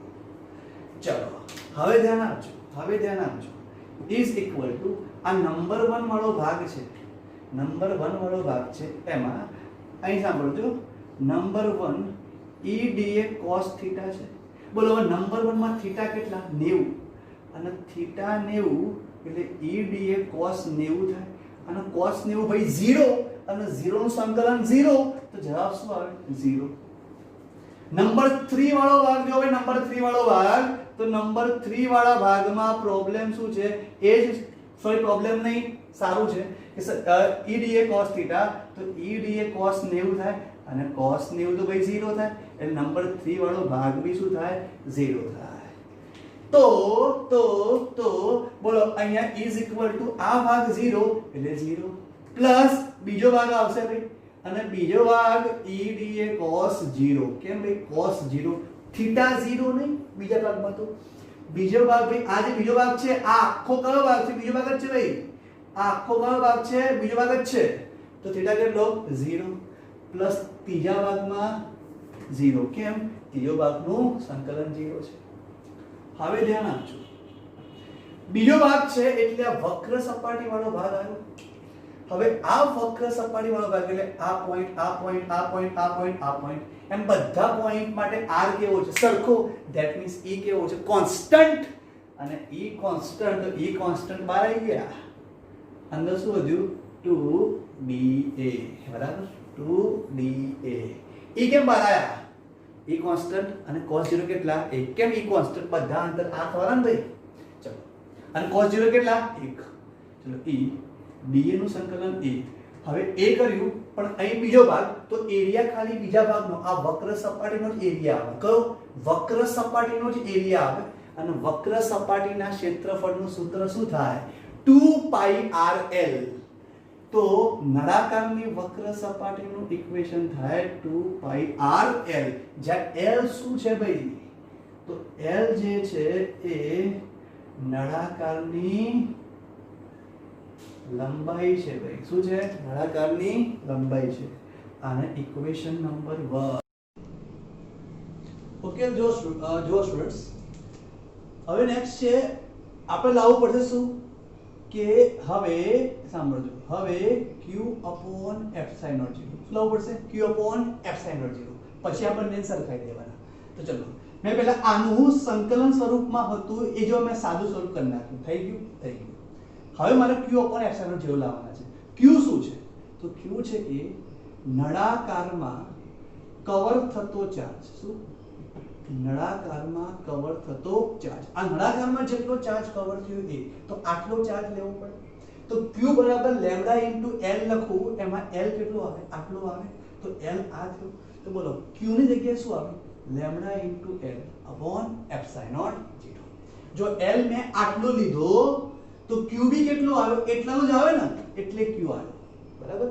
ચલો હવે ધ્યાન આપજો. ઇઝ ઇક્વલ ટુ આ નંબર 1 વાળો ભાગ છે, નંબર 1 વાળો ભાગ છે, એમાં અહીં સાંભળજો, નંબર 1 EDA cos theta છે. બોલો હવે નંબર 1 માં થીટા કેટલા? 90, અને થીટા 90 એટલે EDA cos 90 થાય, અને cos 90 ભાઈ 0, અને 0 નું સંકલન 0, તો જવાબ શું આવે? 0. નંબર 3 વાળો ભાગ જો, હવે નંબર 3 વાળો ભાગ, તો નંબર 3 વાળા ભાગમાં પ્રોબ્લેમ શું છે? એ જ પ્રોબ્લેમ નહીં, સારું છે કે EDA cos theta, તો EDA cos 90 થાય, અને cos 90 તો ભાઈ 0 થાય, એટલે નંબર 3 વાળો ભાગ બી શું થાય? 0 થાય. તો બોલો અહીંયા ઇઝ ઇક્વલ ટુ આ ભાગ 0 એટલે 0 પ્લસ બીજો ભાગ આવશે ભાઈ, અને બીજો ભાગ EDA cos 0. કેમ ભાઈ? cos 0, થીટા 0 નહીં બીજા ભાગમાં. તો બીજો ભાગ ભાઈ, આ જે બીજો ભાગ છે, આ આખો કયો ભાગ છે? બીજો ભાગ જ છે ભાઈ, આ આખો કયો ભાગ છે? બીજો ભાગ જ છે. તો થીટા કેટલો? 0 પ્લસ ત્રીજા ભાગમાં 0. કેમ? ત્રીજો ભાગનું સંકલન 0 છે. હવે ધ્યાન આપજો, બીજો ભાગ છે એટલે આ વક્ર સપાટી વાળો ભાગ આવ્યો. હવે આ વક્ર સપાટી વાળો ભાગ એટલે આ પોઈન્ટ, આ પોઈન્ટ, આ પોઈન્ટ, આ પોઈન્ટ, આ પોઈન્ટ, એમ બધા પોઈન્ટ માટે r કેવો છે? સરખો. ધેટ મીન્સ e કેવો છે? કોન્સ્ટન્ટ. અને e કોન્સ્ટન્ટ, તો e કોન્સ્ટન્ટ બહાર આવી ગયા, અંદર શું વધ્યું? 2dA. બરાબર? 2dA. e કેમ બહાર આવ્યા? e કોન્સ્ટન્ટ, અને cos 0 કેટલા? 1. કેમ e કોન્સ્ટન્ટ? બધા અંતર આ થવાના ને ભાઈ. ચલો, અને cos 0 કેટલા? 1. ચલો, e dA નું સંકલન 1. હવે એ કર્યું, પણ અહીં બીજો ભાગ, તો એરિયા ખાલી બીજા ભાગનો, આ વક્ર સપાટીનો જ એરિયા આવે. કયો? વક્ર સપાટીનો જ એરિયા આવે, અને વક્ર સપાટીના ક્ષેત્રફળનું સૂત્ર શું થાય? 2πrl. તો નળાકારની વક્ર સપાટીનું ઇક્વેશન થાય 2πrl, જ્યાં l શું છે ભાઈ? તો l જે છે એ નળાકારની લંબાઈ છે ભાઈ. શું છે? નળાકારની લંબાઈ છે. આને ઇક્વેશન નંબર 1. ઓકે, જો સ્ટુડન્ટ્સ, હવે નેક્સ્ટ છે આપણે લાવવું પડશે શું કે હવે સાંભળજો, હવે q upon epsilon 0 શું લાવવું પડશે? q upon epsilon 0. પછી આ બંને સરખાઈ દેવાના. તો ચલો, મેં પહેલા આનું સંકલન સ્વરૂપમાં હતું એ જો મેં સાદું સ્વરૂપ કરી નાખ્યું. થઈ ગયું? હવે મારે q upon epsilon 0 લાવવાના છે. q શું છે? તો q છે કે નળાકારમાં કવર થતો ચાર્જ. શું? નળાકારમાં કવર થતો ચાર્જ. આ નળાકારમાં જેટલો ચાર્જ કવર થયો એ, તો આટલો ચાર્જ લેવો પડે. તો q બરાબર લેમ્ડા ઇન્ટુ l લખું, એમાં l કેટલો આવે? આટલો આવે. તો l આ થયો. તો બોલો q ની જગ્યાએ શું આવે? Lambda into l upon epsilon 0. જો l મેં આટલો લીધો તો q બી કેટલો આવ્યો? એટલાનો જ આવે ને, એટલે q આવ્યો. બરાબર?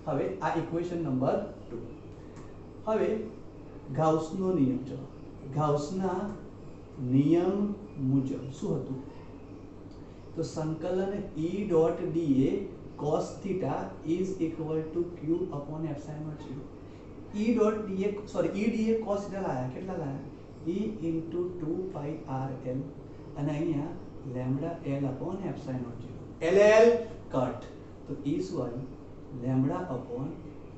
હવે આ ઇક્વેશન નંબર 2. હવે ગાઉસનો નિયમ છે. ગાઉસના નિયમ મુજબ શું હતું? તો સંકલન E.dA cos theta is equal to q upon epsilon naught 0. E dot da sorry e da cos theta લાયા કેટલા લાયા e into 2 pi r l અને અહીંયા lambda l upon epsilon naught 0 ll cut તો e શું આવ્યું lambda upon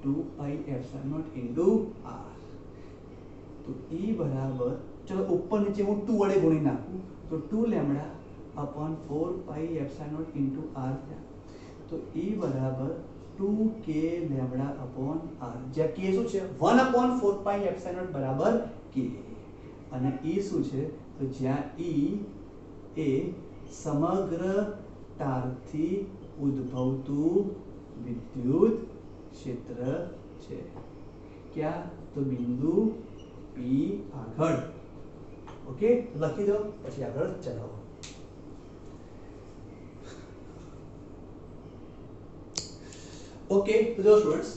2 pi epsilon naught into r तो e बराबर चलो ऊपर नीचे હું 2 વડે ગુણી નાખું તો 2 lambda upon 4 pi epsilon naught into r થયા તો e બરાબર 2k લેમ્બડા upon r જ્યાં k શું છે 1 upon 4 pi epsilon naught બરાબર k અને e શું છે તો જ્યાં e એ સમગ્ર તારથી ઉદ્ભવતું વિદ્યુત ક્ષેત્ર છે क्या तो बिंदु P આગળ ઓકે લખી દો પછી આગળ ચલાવો ઓકે તો જો સ્ટુડન્ટ્સ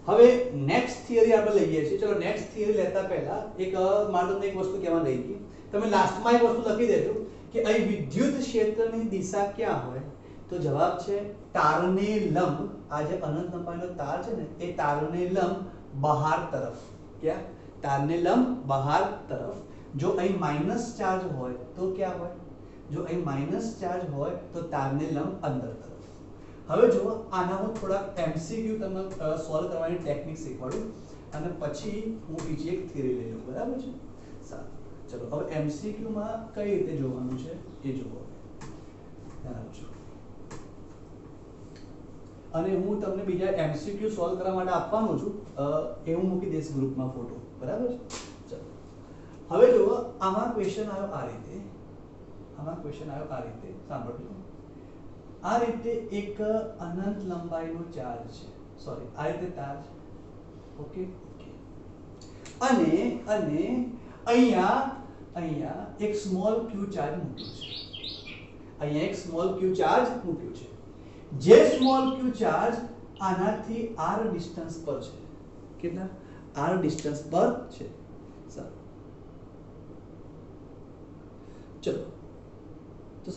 હવે નેક્સ્ટ થિયરી આપણે લઈએ છીએ ચલો નેક્સ્ટ થિયરી લેતા પહેલા એક મારે તમને એક વસ્તુ કહેવા રહી ગઈ તમે લાસ્ટમાં એક વસ્તુ લખી દેજો કે અહીં વિદ્યુત ક્ષેત્રની દિશા ક્યાં હોય તો જવાબ છે તારને લંબ આ જે અનંત લંબાઈનો તાર છે ને એ તારને લંબ બહાર તરફ क्या तारने लंब बाहर तरफ जो અહીં માઈનસ ચાર્જ હોય તો क्या હોય જો અહીં માઈનસ ચાર્જ હોય તો તારને લંબ અંદર તરફ હવે જો આના હું થોડા એમસીક્યુ તમને સોલ્વ કરવાની ટેકનિક શીખવાડું અને પછી હું બીજી એક થિયરી લઈ લઉં બરાબર છે સારું ચલો હવે એમસીક્યુ માં કઈ રીતે જોવાનું છે એ જુઓ ધ્યાન આપજો અને હું તમને બીજા એમસીક્યુ સોલ્વ કરવા માટે આપવાનો છું એ હું મૂકી દઈશ ગ્રુપમાં ફોટો બરાબર છે ચલો હવે જુઓ આમાં ક્વેશ્ચન આવ્યો આ રીતે સાંભળજો આ રીતે એક અનંત લંબાઈનો ચાર્જ છે સોરી આ રીતે તાર છે ઓકે અને અહીંયા એક સ્મોલ ક્યુ ચાર્જ મૂક્યો છે જે સ્મોલ ક્યુ ચાર્જ આનાથી r ડિસ્ટન્સ પર છે કેટલા r ડિસ્ટન્સ પર છે સારું ચલો તો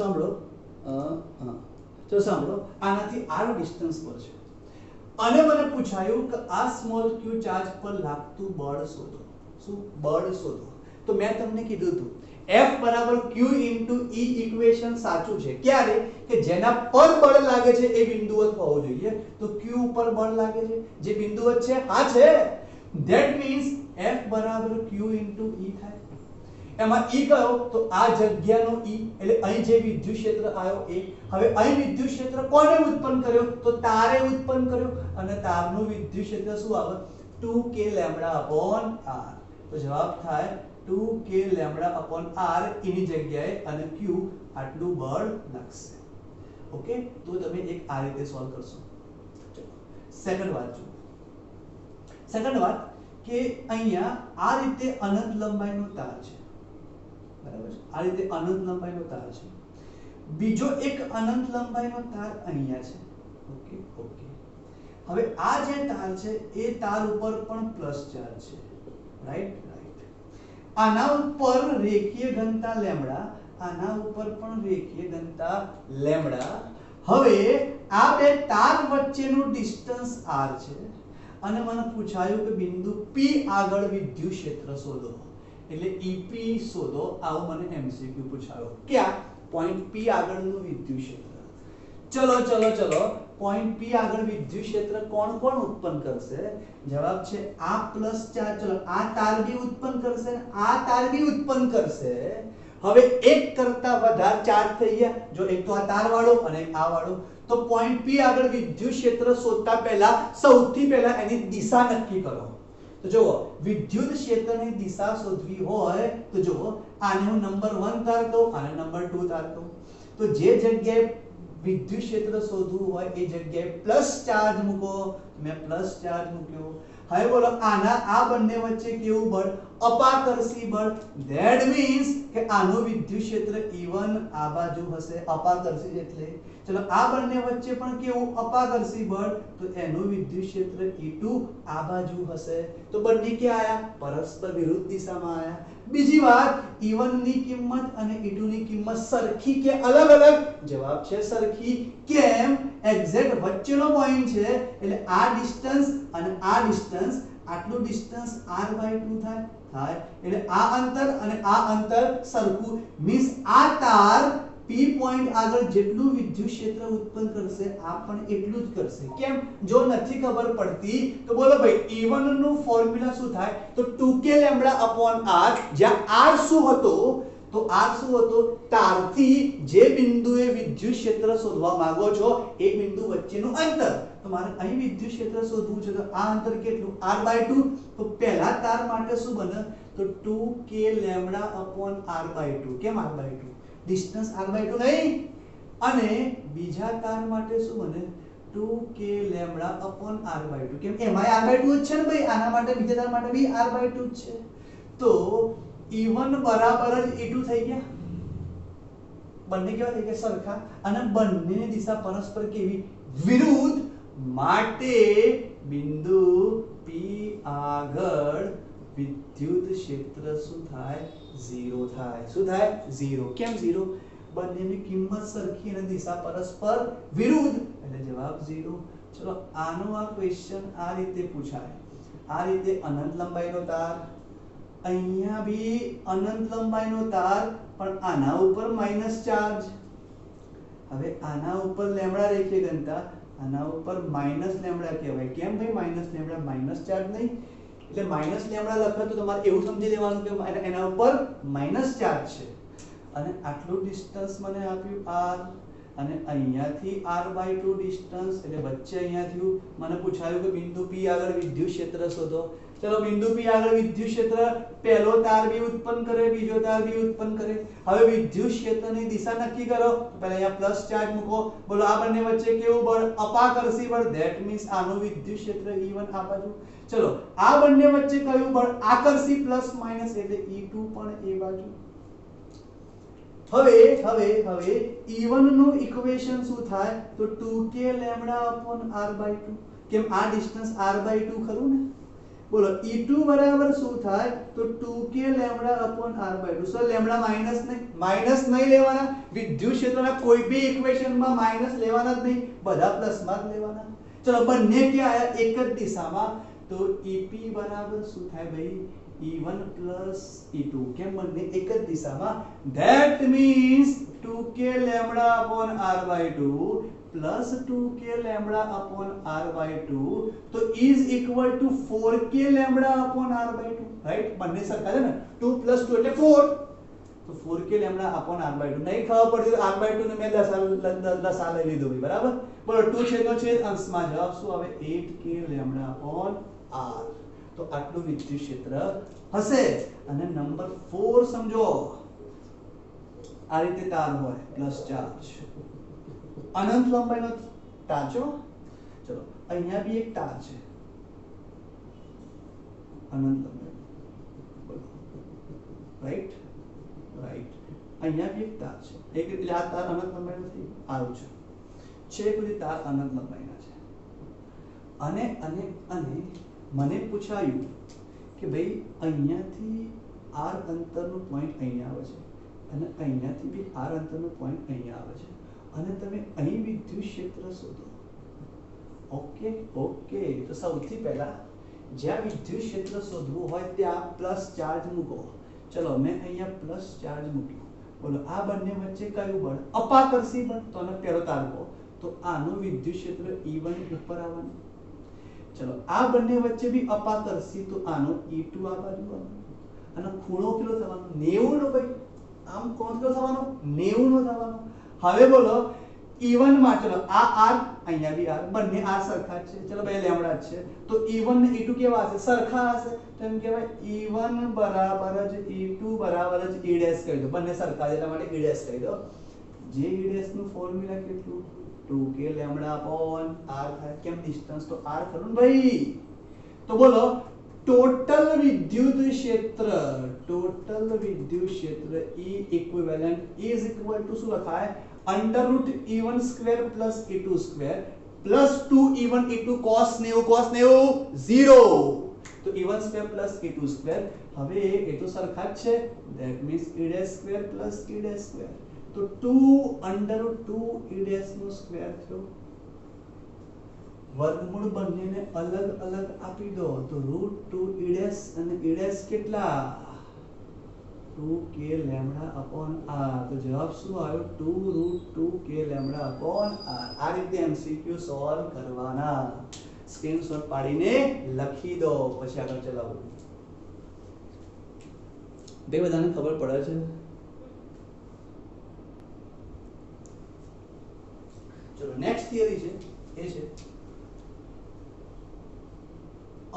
સાંભળો આનાથી r ડિસ્ટન્સ પર છે અને મને પૂછાયું કે આ સ્મોલ ક્યુ ચાર્જ પર લાગતું બળ શોધો શું બળ શોધો તો મેં તમને કીધું હતું F બરાબર Q into E ઇક્વેશન સાચું છે ક્યારે કે જેના પર બળ લાગે છે એ બિંદુવત હોવો જોઈએ તો Q ઉપર બળ લાગે છે જે બિંદુવત છે હા છે ધેટ મીન્સ F બરાબર Q into E થાય એમાં E કયો તો આ જગ્યાનો E એટલે અહીં જે વિદ્યુત ક્ષેત્ર આવ્યો એ હવે અહીં વિદ્યુત ક્ષેત્ર કોને ઉત્પન્ન કર્યો તો તારે ઉત્પન્ન કર્યો અને તારનું વિદ્યુત ક્ષેત્ર શું આવે 2k લેમ્બડા upon r તો જવાબ થાય 2k લેમ્બડા upon r એની જગ્યાએ અને q આટલું બળ લાગશે ઓકે તો તમે એક આ રીતે સોલ્વ કરશો ચલો સેકન્ડ વાત કે અહીંયા આ રીતે અનંત લંબાઈનો તાર છે બરાબર છે આ રીતે અનંત લંબાઈનો તાર છે બીજો એક અનંત લંબાઈનો તાર અહીંયા છે ઓકે હવે આ જે તાર છે એ તાર ઉપર પણ પ્લસ ચાર્જ છે રાઈટ આના ઉપર રેખીય ઘનતા લેમ્બડા આના ઉપર પણ રેખીય ઘનતા લેમ્બડા હવે આ બે તાર વચ્ચેનું ડિસ્ટન્સ r છે અને મને પૂછાયું કે બિંદુ P આગળ વિદ્યુત ક્ષેત્ર શોધો એટલે EP શોધો આવું મને MCQ પૂછાયો ક્યાં પોઈન્ટ P આગળનું વિદ્યુત ક્ષેત્ર ચલો પોઈન્ટ P આગળ વિદ્યુત ક્ષેત્ર કોણ ઉત્પન્ન કરશે જવાબ છે આ પ્લસ ચાર્જ ચલો આ તાર બી ઉત્પન્ન કરશે આ તાર બી ઉત્પન્ન કરશે હવે એક કરતા વધારે ચાર્જ થઈ ગયા જો એક તો આ તાર વાળો અને આ વાળો તો પોઈન્ટ P આગળ વિદ્યુત ક્ષેત્ર શોધતા પહેલા સૌથી પહેલા એની દિશા નક્કી કરો તો જુઓ વિદ્યુત ક્ષેત્રની દિશા શોધવી હોય તો જુઓ આને હું નંબર 1 તાર કહું આને નંબર 2 તાર કહું તો જે જગ્યાએ વિદ્યુત ક્ષેત્ર શોધવું હોય એ જગ્યાએ પ્લસ ચાર્જ મૂકો મેં પ્લસ ચાર્જ મૂક્યો હવે બોલો આના આ બંને વચ્ચે કેવું બળ અપાકર્ષી બળ ધેટ મીન્સ કે આનું વિદ્યુત ક્ષેત્ર E1 આ બાજુ હશે અપાકર્ષી એટલે ચલો આ બંને વચ્ચે પણ કેવું અપાકર્ષી બળ તો એનું વિદ્યુત ક્ષેત્ર E2 આ બાજુ હશે તો બંને ક્યાં આયા પરસ્પર વિરુદ્ધ દિશામાં આયા બીજી વાત E1 ની કિંમત અને E2 ની કિંમત સરખી કે અલગ અલગ જવાબ છે સરખી કેમ એક્ઝેક્ટ વચ્ચેનો પોઈન્ટ છે એટલે આ ડિસ્ટન્સ અને આ ડિસ્ટન્સ આટલું ડિસ્ટન્સ r/2 થાય એટલે આ અંતર અને આ અંતર સરખું મીન્સ આ તાર P પોઈન્ટ આગળ જેટલું વિદ્યુત ક્ષેત્ર ઉત્પન્ન કરશે આ પણ એટલું જ કરશે કેમ જો નથી ખબર પડતી તો બોલો ભાઈ E1 નું ફોર્મ્યુલા શું થાય તો 2k λ/r જ્યાં r શું હતો તો r શું હતો તારથી જે બિંદુએ વિદ્યુત ક્ષેત્ર શોધવા માંગો છો એ બિંદુ વચ્ચેનું અંતર તો મારે અહીં વિદ્યુત ક્ષેત્ર શોધવું છે તો આ અંતર કેટલું r/2 તો પહેલા તાર માટે શું બને તો 2k λ/r/2 કેમ r/2 ડિસ્ટન્સ r/2 નહીં અને બીજા તાર માટે શું બને 2k λ/r/2 કેમ એમાં r/2 જ છે ને ભાઈ આના માટે બીજા તાર માટે બી r/2 જ છે તો E1 બરાબર જ E2 થઈ ગયા બંને કેવા થઈ ગયા સરખા અને બંનેની દિશા પરસ્પર કેવી વિરુદ્ધ માટે બિંદુ P આગળ વિદ્યુત ક્ષેત્ર શું થાય 0 થાય શું થાય 0 કેમ 0 બંનેની કિંમત સરખી અને દિશા પરસ્પર વિરુદ્ધ એટલે જવાબ 0 ચલો આનો આ ક્વેશ્ચન આ રીતે પૂછાય આ રીતે અનંત લંબાઈનો તાર અહીંયા भी અનંત લંબાઈનો તાર પણ આના ઉપર માઈનસ ચાર્જ હવે આના ઉપર લેમ્ડા રેખીય ઘનતા આના ઉપર માઈનસ લેમ્ડા કહેવાય કેમ ભાઈ માઈનસ લેમ્ડા માઈનસ ચાર્જ નહીં એટલે માઈનસ લેમ્ડા લખો તો તમારે એવું સમજી લેવાનું કે એના ઉપર માઈનસ ચાર્જ છે અને આટલું ડિસ્ટન્સ મને આપ્યું r અને અહીંયાથી r/2 ડિસ્ટન્સ એટલે વચ્ચે અહીંયાથી મને પૂછાયું કે બિંદુ P આગળ વિદ્યુત ક્ષેત્ર શોધો ચલો બિંદુ P આગળ વિદ્યુત ક્ષેત્ર પહેલો તાર બી ઉત્પન્ન કરે બીજો તાર બી ઉત્પન્ન કરે હવે વિદ્યુત ક્ષેત્રની દિશા નક્કી કરો પહેલા અહીંયા પ્લસ ચાર્જ મૂકો બોલો આ બંને વચ્ચે કેવું બળ અપાકર્ષી બળ ધેટ મીન્સ આનું વિદ્યુત ક્ષેત્ર E1 આ બાજુ ચલો આ બંને વચ્ચે કયું બળ આકર્ષી પ્લસ માઈનસ એટલે E2 પણ એ બાજુ હવે E1 નું ઇક્વેશન શું થાય તો 2k λ/r/2 કેમ આ ડિસ્ટન્સ r/2 ખરું ને બોલો E2 બરાબર શું થાય તો 2k λ/r/2 સો લેમ્ડા માઈનસ નહીં લેવાના વિદ્યુત ક્ષેત્રના કોઈ બી ઇક્વેશનમાં માઈનસ લેવાના જ નહીં બધા પ્લસમાં જ લેવાના ચલો બંને ક્યાં આયા એક જ દિશામાં તો EP બરાબર શું થાય ભાઈ E1 E2 કેમ બંને એક જ દિશામાં that means 2k λ/r/2 plus 2k λ/r/2 તો is equal to 4k λ/r/2 right બંને સરખા છે ને 2 plus 2 એટલે 4 તો 4k λ/r/2 નહીં ખબર પડી તો r/2 ને મેં દસા લઈ લીધો ભાઈ બરાબર બોલો 2 છેદનો છેદ અંશમાં જવાબ શું આવે 8k λ/r તો આટલું વિદ્યુત ક્ષેત્ર હશે અને નંબર 4 સમજો આ રીતે તાર હોય પ્લસ ચાર્જ અનંત લંબાઈનો તાર છે ચલો અહીંયા બી એક તાર છે અનંત લંબાઈ રાઈટ અહીંયા બી એક તાર છે એક એટલે આ તાર અનંત લંબાઈનો થી આવું છે બધી તાર અનંત લંબાઈના છે અને મને પૂછાયું કે ભાઈ અહીંયાથી r અંતરનો પોઈન્ટ અહીંયા આવે છે અને અહીંયાથી બી r અંતરનો પોઈન્ટ અહીંયા આવે છે અને તમે અહીં વિદ્યુત ક્ષેત્ર શોધો ઓકે તો સૌથી પહેલા જ્યાં વિદ્યુત ક્ષેત્ર શોધવું હોય ત્યાં પ્લસ ચાર્જ મૂકો ચલો મેં અહીંયા પ્લસ ચાર્જ મૂક્યો બોલો આ બંને વચ્ચે કયું બળ અપાકર્ષી બળ તો આનો પહેલો તાર કહો તો આનું વિદ્યુત ક્ષેત્ર E1 ઉપર આવવાનું ચલો આ બંને વચ્ચે બી અપાકર્ષી તો આનો E2 આ બાજુ આવવાનો અને ખૂણો કેટલો થવાનો 90 નો ભાઈ આમ કોણ કેટલો થવાનો 90 નો થવાનો હવે બોલો E1 માં ચલો આ r અહીંયા બી r બંને r સરખા છે ચલો બે લેમ્ડા છે તો E1 ને E2 કેવા હશે સરખા હશે તો એમ કહેવાય E1 બરાબર જ E2 બરાબર જ E' કહી દો બંને સરખા છે એટલા માટે E' કહી દો જે E' નું ફોર્મ્યુલા કેટલું 2k λ/r થાય કેમ ડિસ્ટન્સ તો r ખરું ભાઈ તો બોલો ટોટલ વિદ્યુત ક્ષેત્ર E equivalent is equal to શું લખાય √E1 square plus E2 square plus 2E1 E2 cos 90 0 તો E1 square plus E2 square હવે એ તો સરખા જ છે that means E' square plus E' square તો 2 √2 E' નો સ્ક્વેર થયો વર્ગમૂળ બંનેને અલગ અલગ આપી દો તો √2 e' અને e' કેટલા 2k લેમ્ડા અપોન r. તો જવાબ શું આવ્યો 2√2k લેમ્ડા અપોન r. આ રીતે MCQ સોલ્વ કરવાના. સ્ક્રીનશોટ પાડીને લખી દો પછી આગળ ચલાવો. બે બધાને ખબર પડે છે? ચલો નેક્સ્ટ થિયરી છે એ છે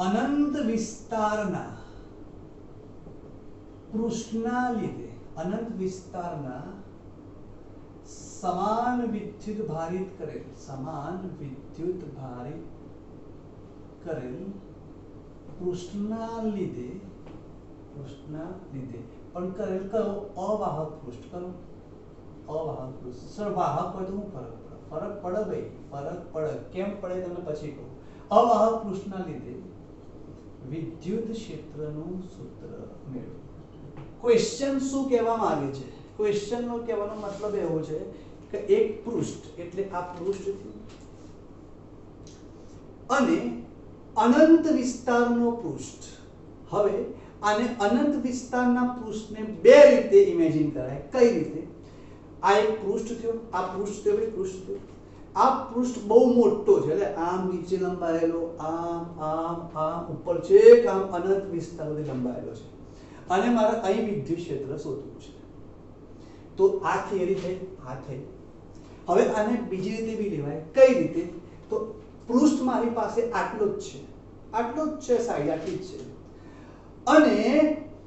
અનંત વિસ્તારના પૃષ્ઠના લીધે અનંત વિસ્તારના સમાન વિદ્યુત ભારિત કરેલ પૃષ્ઠના લીધે પણ કરેલ કયો અવાહક પૃષ્ઠ કયો અવાહક પૃષ્ઠ. સર વાહક હોય તો શું ફરક પડે ભાઈ? ફરક પડે. કેમ પડે તમને પછી કહું. અવાહક પૃષ્ઠના લીધે વિદ્યુત ક્ષેત્રનું સૂત્ર મેળવો. ક્વેશ્ચન શું કહેવા માંગે છે? ક્વેશ્ચન નો કહેવાનો મતલબ એવો છે કે એક પૃષ્ઠ એટલે આ પૃષ્ઠ થયું અને અનંત વિસ્તારનો પૃષ્ઠ. હવે આને અનંત વિસ્તારના પૃષ્ઠને બે રીતે ઇમેજિન કરાય. કઈ રીતે? આ એક પૃષ્ઠ થયો, આ પૃષ્ઠ થયો, પૃષ્ઠ થયો. આ પૃષ્ઠ બહુ મોટો છે એટલે આમ નીચે લંબાયેલો, આમ ઉપર છેક આમ અનંત વિસ્તાર સુધી લંબાયેલો છે અને મારે અહીં વિદ્યુત ક્ષેત્ર શોધવું છે. તો આ થિયરી થઈ, આ થઈ. હવે આને બીજી રીતે બી લેવાય. કઈ રીતે? તો પૃષ્ઠ મારી પાસે આટલો જ છે, સાઈડ આટલી જ છે અને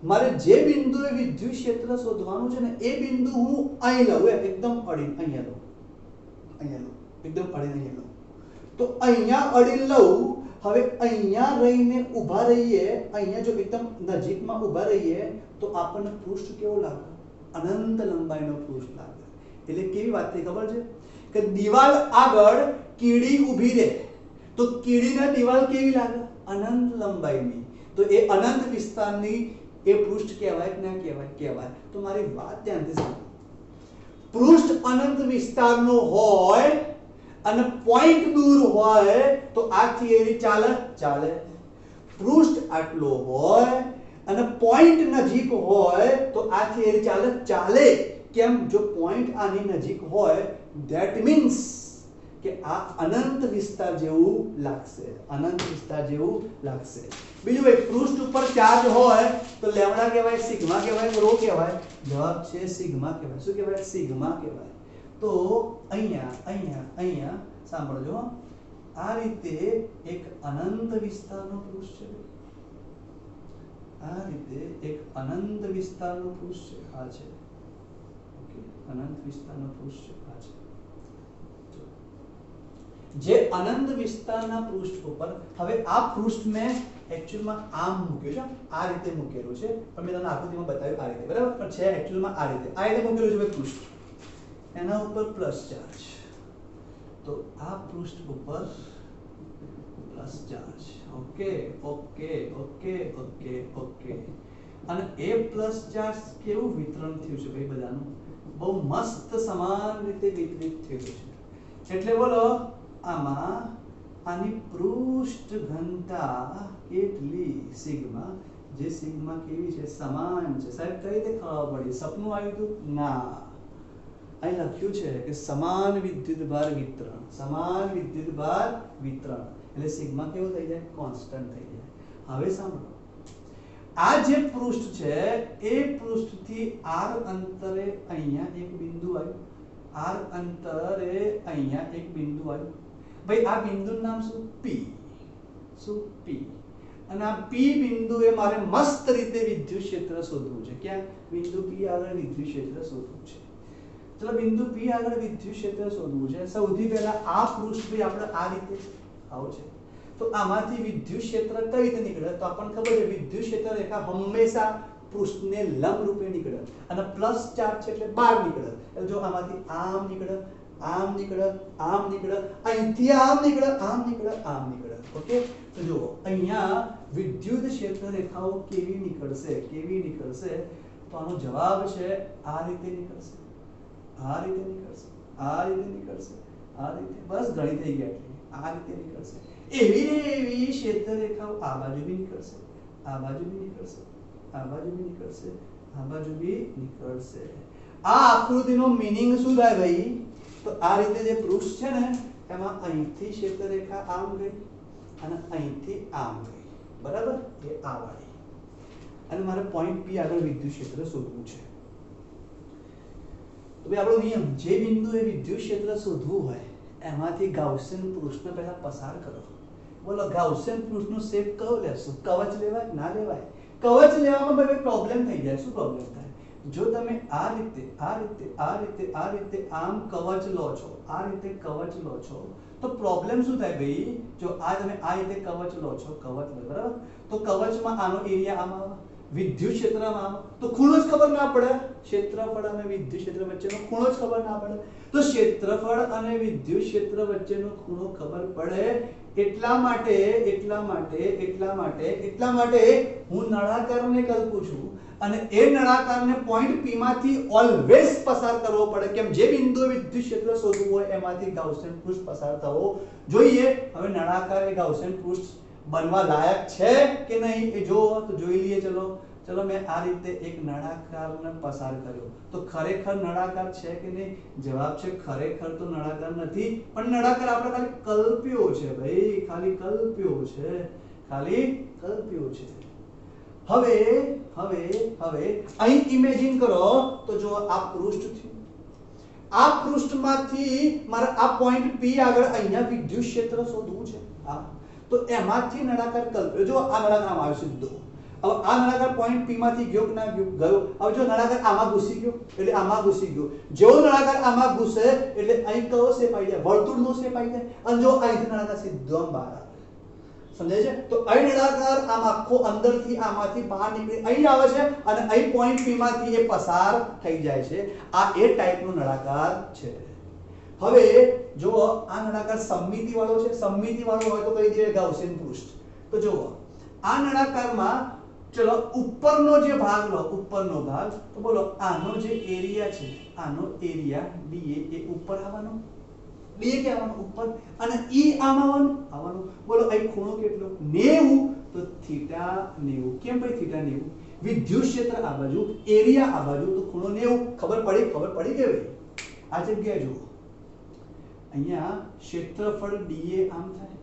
મારે જે બિંદુએ વિદ્યુત ક્ષેત્ર શોધવાનું છે ને એ બિંદુ હું અહીં લઉં, એકદમ અડીને અહીંયા લઉં, એકદમ અડીને અહીંયા લઉં. તો અહીંયા અડીને લઉં. હવે અહીંયા રહીને ઊભા રહીએ, અહીંયા જો એકદમ નજીકમાં ઊભા રહીએ તો આપણને પૃષ્ઠ કેવો લાગે? અનંત લંબાઈનો પૃષ્ઠ લાગે. એટલે કેવી વાત થઈ ખબર છે કે દિવાલ આગળ કીડી ઊભી રહે તો કીડીને દિવાલ કેવી લાગે? અનંત લંબાઈની. તો એ અનંત વિસ્તારની એ પૃષ્ઠ કહેવાય કે ના કહેવાય? કહેવાય. તો મારી વાત ધ્યાનથી સાંભળો. પૃષ્ઠ અનંત વિસ્તારનો હોય અને પોઈન્ટ દૂર હોય તો આ થિયરી ચાલે. પૃષ્ઠ આટલો હોય અને પોઈન્ટ નજીક હોય તો આ થિયરી ચાલે. કેમ? જો પોઈન્ટ આની નજીક હોય ધેટ મીન્સ કે આ અનંત વિસ્તાર જેવું લાગશે, બીજું ભાઈ પૃષ્ઠ ઉપર ચાર્જ હોય તો લેમ્ડા કહેવાય, સિગ્મા કહેવાય, રો કહેવાય? જવાબ છે સિગ્મા કહેવાય. શું કહેવાય? સિગ્મા કહેવાય. તો અહીંયા સાંભળજો, આ રીતે એક અનંત વિસ્તારનો પૃષ્ઠ છે. આ રીતે એક અનંત વિસ્તારનો પૃષ્ઠ છે. આ છે ઓકે, અનંત વિસ્તારનો પૃષ્ઠ છે. આ છે જે અનંત વિસ્તારના પૃષ્ઠ ઉપર. હવે આ પૃષ્ઠ મેં એકચ્યુઅલમાં આમ મૂક્યું છે, આ રીતે મૂકેલું છે, પણ મેં તમને આકૃતિમાં બતાવ્યું આ રીતે, બરાબર? પણ છે એકચ્યુઅલમાં આ રીતે મૂકેલું છે પૃષ્ઠ. એના ઉપર પ્લસ ચાર્જ. તો આ પૃષ્ઠ ઉપર પ્લસ ચાર્જ. ઓકે. અને એ પ્લસ ચાર્જ કેવું વિતરણ થયું છે ભાઈ બધાનું? બહુ મસ્ત સમાન રીતે વિતરિત થયું છે. એટલે બોલો આમાં આની પૃષ્ઠ ઘનતા કેટલી? સિગ્મા. જે સિગ્મા કેવી છે? સમાન છે. સાહેબ કઈ રીતે ખબર પડી? સપનું આવ્યું હતું? ના, અહીં લખ્યું છે કે સમાન વિદ્યુતભાર વિતરણ. એટલે સિગ્મા કેવું થઈ જાય? કોન્સ્ટન્ટ થઈ જાય. હવે સાંભળો, આ જે પૃષ્ઠ છે એ પૃષ્ઠથી r અંતરે અહીંયા એક બિંદુ આવ્યું, ભાઈ આ બિંદુનું નામ શું? P. અને આ P બિંદુએ મારે મસ્ત રીતે વિદ્યુત ક્ષેત્ર શોધવું છે. ક્યાં? બિંદુ P આગળ વિદ્યુત ક્ષેત્ર શોધવું છે. ચલો બિંદુ P આગળ વિદ્યુત ક્ષેત્ર શોધવું છે. સૌથી પહેલા આ પૃષ્ઠ ભાઈ આપણે આ રીતે આવું છે તો આમાંથી વિદ્યુત ક્ષેત્ર કઈ રીતે નીકળે? તો આપણને ખબર છે વિદ્યુત ક્ષેત્ર રેખા હંમેશા પૃષ્ઠને લંબ રૂપે નીકળે અને પ્લસ ચાર્જ છે એટલે બહાર નીકળે. એટલે જો આમાંથી આમ નીકળે, અહીંથી આમ નીકળે. ઓકે, તો જો અહીંયા વિદ્યુત ક્ષેત્ર રેખાઓ કેવી નીકળશે? તો આનો જવાબ છે આ રીતે નીકળશે. આ રીતે બસ ઘણી થઈ ગયા એટલે આ રીતે નીકળશે એવી ને એવી ક્ષેત્ર રેખાઓ આ બાજુ બી નીકળશે આ બાજુ બી નીકળશે આ બાજુ બી નીકળશે આ બાજુ બી નીકળશે આ આકૃતિનો મીનિંગ શું થાય ભાઈ તો આ રીતે જે પૃષ્ઠ છે ને એમાં અહીંથી ક્ષેત્ર રેખા આમ ગઈ અને અહીંથી આમ ગઈ બરાબર એ આ વાળી અને મારે પોઈન્ટ P આગળ વિદ્યુત ક્ષેત્ર શોધવું છે તો ભાઈ આપણો નિયમ જે બિંદુએ વિદ્યુત ક્ષેત્ર શોધવું હોય એમાંથી ગાઉસિયન પૃષ્ઠને પહેલા પસાર કરો બોલો ગાઉસિયન પૃષ્ઠનો શેપ કયો લેશો કવચ લેવાય ના લેવાય કવચ લેવામાં ભાઈ પ્રોબ્લેમ થઈ જાય શું પ્રોબ્લેમ થાય જો તમે આ રીતે આ રીતે આ રીતે આ રીતે આમ કવચ લો છો આ રીતે કવચ લો છો તો પ્રોબ્લેમ શું થાય ભાઈ જો આ તમે આ રીતે કવચ લો છો કવચ લો બરાબર તો કવચમાં આનો એરિયા આમ આવે વિદ્યુત ક્ષેત્રમાં આમ તો ખૂણો જ ખબર ના પડે ક્ષેત્રફળ અને વિદ્યુત ક્ષેત્ર વચ્ચેનો ખૂણો જ ખબર ના પડે તો ક્ષેત્રફળ અને વિદ્યુત ક્ષેત્ર વચ્ચેનો ખૂણો ખબર પડે એટલા માટે હું નળાકારને કલ્પું છું અને એ નળાકારને પોઈન્ટ P માંથી ઓલવેઝ પસાર કરવો પડે કેમ જે બિંદુએ વિદ્યુત ક્ષેત્ર શોધવું હોય એમાંથી ગાઉસિયન પૃષ્ઠ પસાર થવો જોઈએ હવે નળાકાર એ ગાઉસિયન પૃષ્ઠ બનવા લાયક છે કે નહીં એ જો તો જોઈ લઈએ ચલો મેં આ રીતે એક નળાકારને પસાર કર્યો તો ખરેખર નળાકાર છે કે નહીં જવાબ છે ખરેખર તો નળાકાર નથી પણ નળાકાર આપણે ખાલી કલ્પ્યો છે ભાઈ ખાલી કલ્પ્યો છે હવે અહીં ઇમેજિન કરો તો જો આ પૃષ્ઠ થયું આ પૃષ્ઠમાંથી મારે આ પોઈન્ટ P આગળ અહીંયા વિદ્યુત ક્ષેત્ર શોધવું છે હા તો એમાંથી નળાકાર કલ્પ્યો જો આ નળાકાર આમ આવ્યો સીધો હવે આ નળાકાર પોઈન્ટ P માંથી ગયો કે ના ગયો હવે જો નળાકાર આમાં ઘૂસી ગયો એટલે આમાં ઘૂસી ગયો જેવો નળાકાર આમાં ઘૂસે એટલે અહીં કયો શેપ આવી જાય વર્તુળનો શેપ આવી જાય અને જો અહીંથી નળાકાર સીધો આમ બહાર આવે સમજાય છે તો અહીં નળાકાર આમ આખો અંદરથી આમાંથી બહાર નીકળી અહીં આવે છે અને અહીં પોઈન્ટ P માંથી એ પસાર થઈ જાય છે આ એ ટાઈપનો નળાકાર છે હવે જો આ નળાકાર સમમિતિ વાળો છે સમમિતિ વાળો હોય તો કહી દઈએ ગાઉસિયન પૃષ્ઠ તો જો આ નળાકારમાં ચલો ઉપરનો જે ભાગ લો ઉપરનો ભાગ તો બોલો આનો જે એરિયા છે આનો એરિયા dA એ ઉપર આવવાનો dA કે આવવાનો ઉપર અને E આમ આવવાનું બોલો અહીં ખૂણો કેટલો 90 તો થીટા 90 કેમ ભાઈ થીટા 90 વિદ્યુત ક્ષેત્ર આ બાજુ એરિયા આ બાજુ તો ખૂણો 90 ખબર પડી કે ભાઈ આ જગ્યાએ જુઓ અહીંયા ક્ષેત્રફળ dA આમ થાય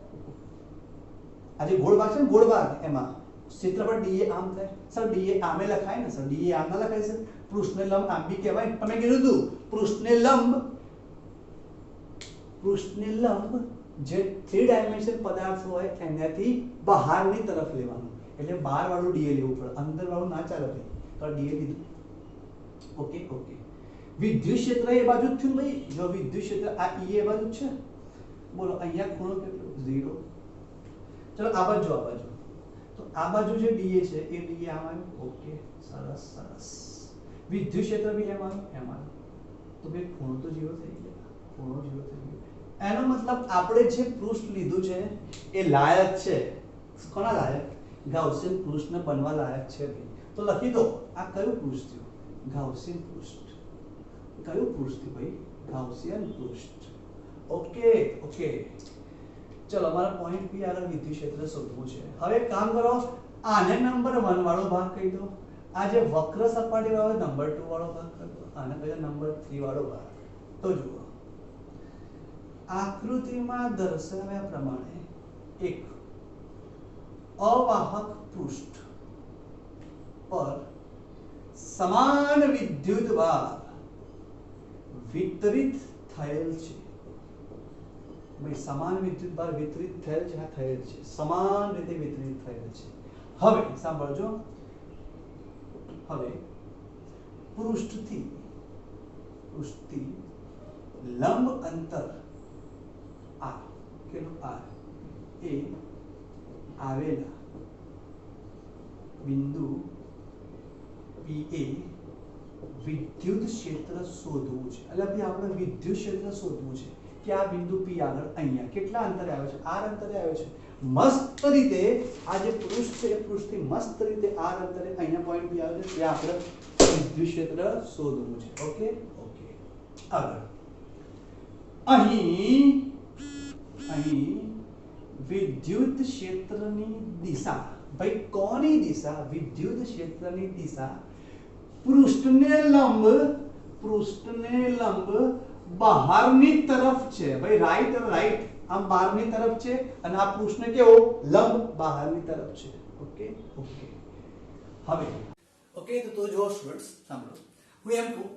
આ જે ગોળ ભાગ છે ને ગોળ ભાગ એમાં ક્ષેત્રફળ dA આમ થાય સર dA આમે લખાય ને સર dA આમ ના લખાય સર પૃષ્ઠને લંબ આમ બી કહેવાય તમે કીધું હતું પૃષ્ઠને લંબ જે 3 ડાયમેન્શન પદાર્થ હોય એનાથી બહારની તરફ લેવાનું એટલે બહાર વાળું dA લેવું પડે અંદર વાળું ના ચાલે ભાઈ તો dA લીધું ઓકે વિદ્યુત ક્ષેત્ર એ બાજુ જ થયું ભાઈ જો વિદ્યુત ક્ષેત્ર આ E એ બાજુ છે બોલો અહીંયા ખૂણો કેટલો 0 ચલો આ બાજુ તો આ બાજુ જે dA છે એ dA આમ આવ્યું ઓકે સરસ વિદ્યુત ક્ષેત્ર બી એમ આવ્યું તો બે ખૂણો તો 0 થઈ ગયો એનો મતલબ આપણે જે પૃષ્ઠ લીધું છે એ લાયક છે કોના લાયક ગાઉસિયન પૃષ્ઠને બનવા લાયક છે તો લખી દો આ કયું પૃષ્ઠ થયું ગાઉસિયન પૃષ્ઠ કયું પૃષ્ઠ ભાઈ ગાઉસિયન પૃષ્ઠ ઓકે ચલો અમારા પોઈન્ટ P આગળ વિદ્યુત ક્ષેત્ર શોધવું છે હવે કામ કરો આને નંબર 1 વાળો ભાગ કહી દો આ જે વક્ર સપાટી વાળો નંબર 2 વાળો ભાગ કરી દો આને કહે નંબર 3 વાળો ભાગ તો જુઓ આકૃતિમાં દર્શાવ્યા પ્રમાણે એક અવાહક પૃષ્ઠ પર સમાન વિદ્યુત ભાર વિતરિત થયેલ છે ભાઈ સમાન વિદ્યુત ભાર વિતરિત થયેલ છે થયેલ છે સમાન રીતે વિતરિત થયેલ છે હવે સાંભળજો હવે પૃષ્ઠથી લંબ અંતર r કેટલું r એ આવેલા બિંદુ P એ વિદ્યુત ક્ષેત્ર શોધવું છે એટલે ભાઈ આપણે વિદ્યુત ક્ષેત્ર શોધવું છે કે આ બિંદુ P આગળ અહીંયા કેટલા અંતરે આવે છે r અંતરે આવે છે મસ્ત રીતે આ જે પૃષ્ઠ છે એ પૃષ્ઠથી મસ્ત રીતે r અંતરે અહીંયા પોઈન્ટ P આવે છે ત્યાં આપણે વિદ્યુત ક્ષેત્ર શોધવું છે ઓકે આગળ અહીં વિદ્યુત ક્ષેત્રની દિશા, ભાઈ કોની દિશા? વિદ્યુત ક્ષેત્રની દિશા પૃષ્ઠને લંબ બહારની તરફ છે ભાઈ, રાઈટ આમ બહારની તરફ છે અને આ પૃષ્ઠ કેવો લંબ બહારની તરફ છે. ઓકે હવે તો જો સ્ટુડન્ટ્સ સાંભળો, હું એમ કહું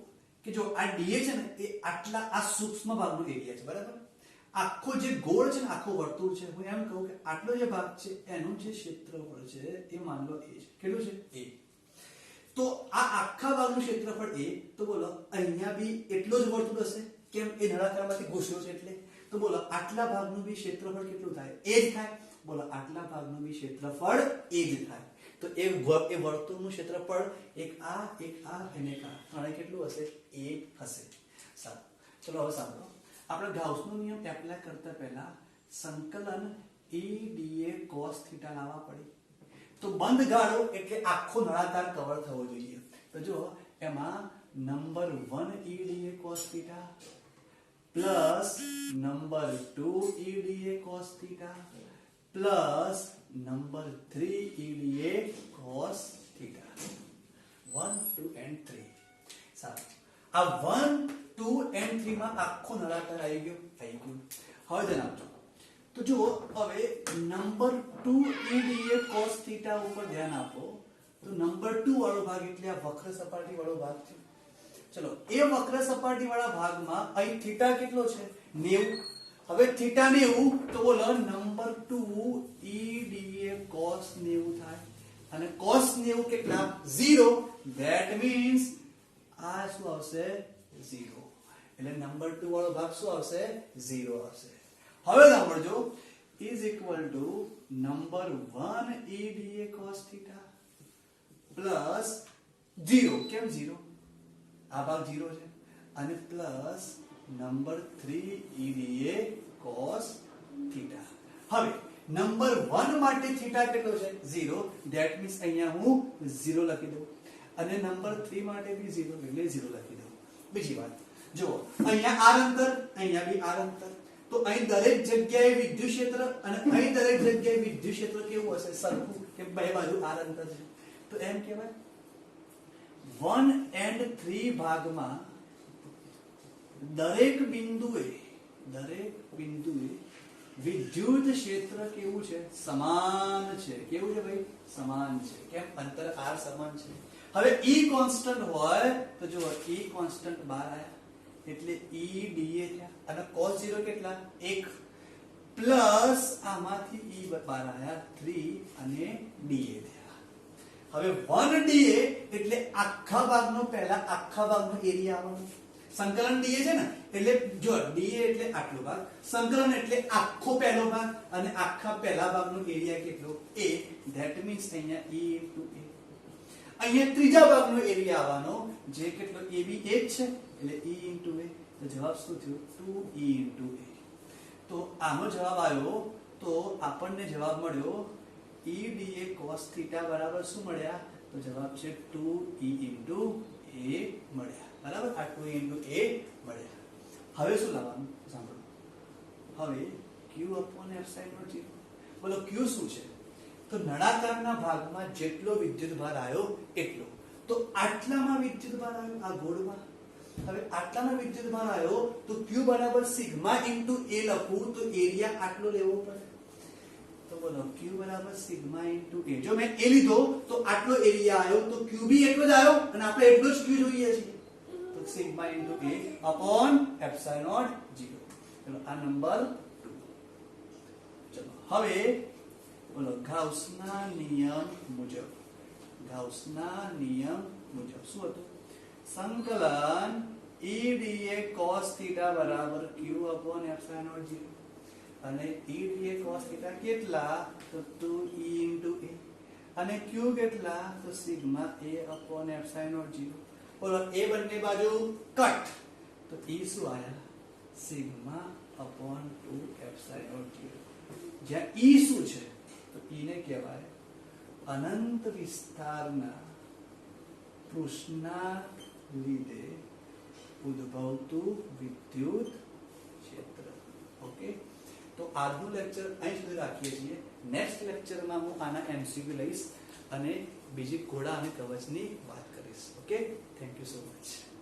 કે જો આ ડીએ છે ને એ આટલા આ સૂક્ષ્મ ભાગનો એરિયા છે, બરાબર? આખો જે ગોળ છે ને, આખો વર્તુળ છે, હું એમ કહું કે આટલો જે ભાગ છે એનું જે ક્ષેત્રફળ છે એ માન લો a છે. કેટલું છે? a. તો આ આખા ભાગનું ક્ષેત્રફળ a, તો બોલો અહીંયા બી એટલો જ વર્તુળ હશે, કેમ? એ નળાકારમાંથી ઘૂસ્યો છે એટલે. તો બોલો આટલા ભાગનું બી ક્ષેત્રફળ કેટલું થાય? a જ થાય. બોલો આટલા ભાગનું બી ક્ષેત્રફળ a જ થાય. તો એ વર્તુળનું ક્ષેત્રફળ એક આ અને એક આ ત્રણે કેટલું હશે? a હશે. સારું, ચલો હવે સાંભળો. આપણે ગાઉસનો નિયમ એપ્લાય કરતા પહેલા સંકલન e dA cos θ લાવવા પડે. તો બંધ ગાળો એટલે આખો નળાકાર કવર થવો જોઈએ. તો જો એમાં number 1 e dA cos θ plus number 2 e dA cos θ plus number 3 e dA cos θ. 1 2 and 3. સારું, આ 1 2 and 3 માં આખો નળાકાર આવી ગયો. હવે ધ્યાન આપજો. તો જુઓ, હવે નંબર 2 e dA cos θ ઉપર ધ્યાન આપો. તો નંબર 2 વાળો ભાગ એટલે આ વક્ર સપાટી વાળો ભાગ છે. ચલો, એ વક્ર સપાટી વાળા ભાગમાં અહીં θ કેટલો છે? 90. હવે θ 90, તો બોલો નંબર 2 e dA cos 90 થાય અને cos 90 કેટલા? 0. ધેટ મીન્સ આ શું આવશે? 0. એટલે નંબર 2 વાળો ભાગ શું આવશે? 0 આવશે. હવે સાંભળજો, is equal to number 1 e dA cos θ plus 0. કેમ 0? આ ભાગ 0 છે. અને plus number 3 e dA cos θ. હવે નંબર 1 માટે θ કેટલો છે? 0. ધેટ મીન્સ અહીંયા હું 0 લખી દઉં અને નંબર 3 માટે બી 0 એટલે 0 લખી દઉં. બીજી વાત જો, અહીંયા r અંતર, અહીંયા બી r અંતર. તો અહીં દરેક જગ્યાએ વિદ્યુત ક્ષેત્ર અને અહીં દરેક જગ્યાએ વિદ્યુત ક્ષેત્ર કેવું હશે? સરખું, કે બે બાજુ r અંતર છે. તો એમ કહેવાય 1 and 3 ભાગમાં દરેક બિંદુએ વિદ્યુત ક્ષેત્ર કેવું છે? સમાન છે. કેવું છે ભાઈ? સમાન છે. કેમ? અંતર r સમાન છે. હવે e કોન્સ્ટન્ટ હોય તો જો e કોન્સ્ટન્ટ બહાર આયા એટલે e dA થયા અને cos 0 કેટલા? 1 પ્લસ આમાંથી e બહાર આયા 3 અને dA થયા. હવે 1 dA એટલે આખા ભાગનો પહેલા આખા ભાગનો એરિયા આવવાનો. સંકલન dA છે ને, એટલે જો dA એટલે આટલો ભાગ, સંકલન એટલે આખો પહેલો ભાગ અને આખા પહેલા ભાગનો એરિયા કેટલો? a. ધેટ મીન્સ અહીંયા e * a. અહીંયા ત્રીજા ભાગનો એરિયા આવવાનો જે કેટલો? a બી 1 છે એટલે e * a. તો જવાબ શું થયો? 2e * a. તો આનો જવાબ આવ્યો. તો આપણને જવાબ મળ્યો e dA cos θ બરાબર શું મળ્યા? તો જવાબ છે 2e * a મળ્યા. બરાબર, આ 2e * a મળ્યા. હવે શું લાવવાનું? સાંભળો. હવે q / ε0. બોલો q શું છે? તો નળાકારના ભાગમાં જેટલો વિદ્યુત ભાર આવ્યો એટલો. તો આટલામાં વિદ્યુત ભાર આવ્યો આ ગોળમાં. હવે આટલામાં વિદ્યુત ભાર આવ્યો તો q બરાબર સિગ્મા ઇન્ટુ a લખું તો એરિયા આટલો લેવો પડે. તો બોલો q બરાબર સિગ્મા ઇન્ટુ a. જો મેં a લીધો તો આટલો એરિયા આવ્યો તો q બી એટલો જ આવ્યો અને આપણે એટલો જ q જોઈએ છે. તો sigma into a upon epsilon 0. ચલો આ નંબર 2. ચલો હવે બોલો ગાઉસના નિયમ મુજબ શું હતું? સંકલન e dA cos θ બરાબર q upon epsilon 0 અને e dA cos θ કેટલા? તો 2e * a અને q કેટલા? તો સિગ્મા a upon epsilon 0. બોલો a બંને બાજુ કટ તો e શું આયા? Sigma upon 2 epsilon 0. જ્યાં e શું છે? તો e ને કહેવાય અનંત વિસ્તારના પૃષ્ઠના લીધે ઉદ્ભવતું વિદ્યુત ક્ષેત્ર. ઓકે, તો આજનું લેક્ચર અહીં સુધી રાખીએ છીએ. નેક્સ્ટ લેક્ચરમાં હું આના એમસીક્યુ લઈશ અને બીજી ઘોડા અને કવચની વાત કરીશ. Okay, thank you so much.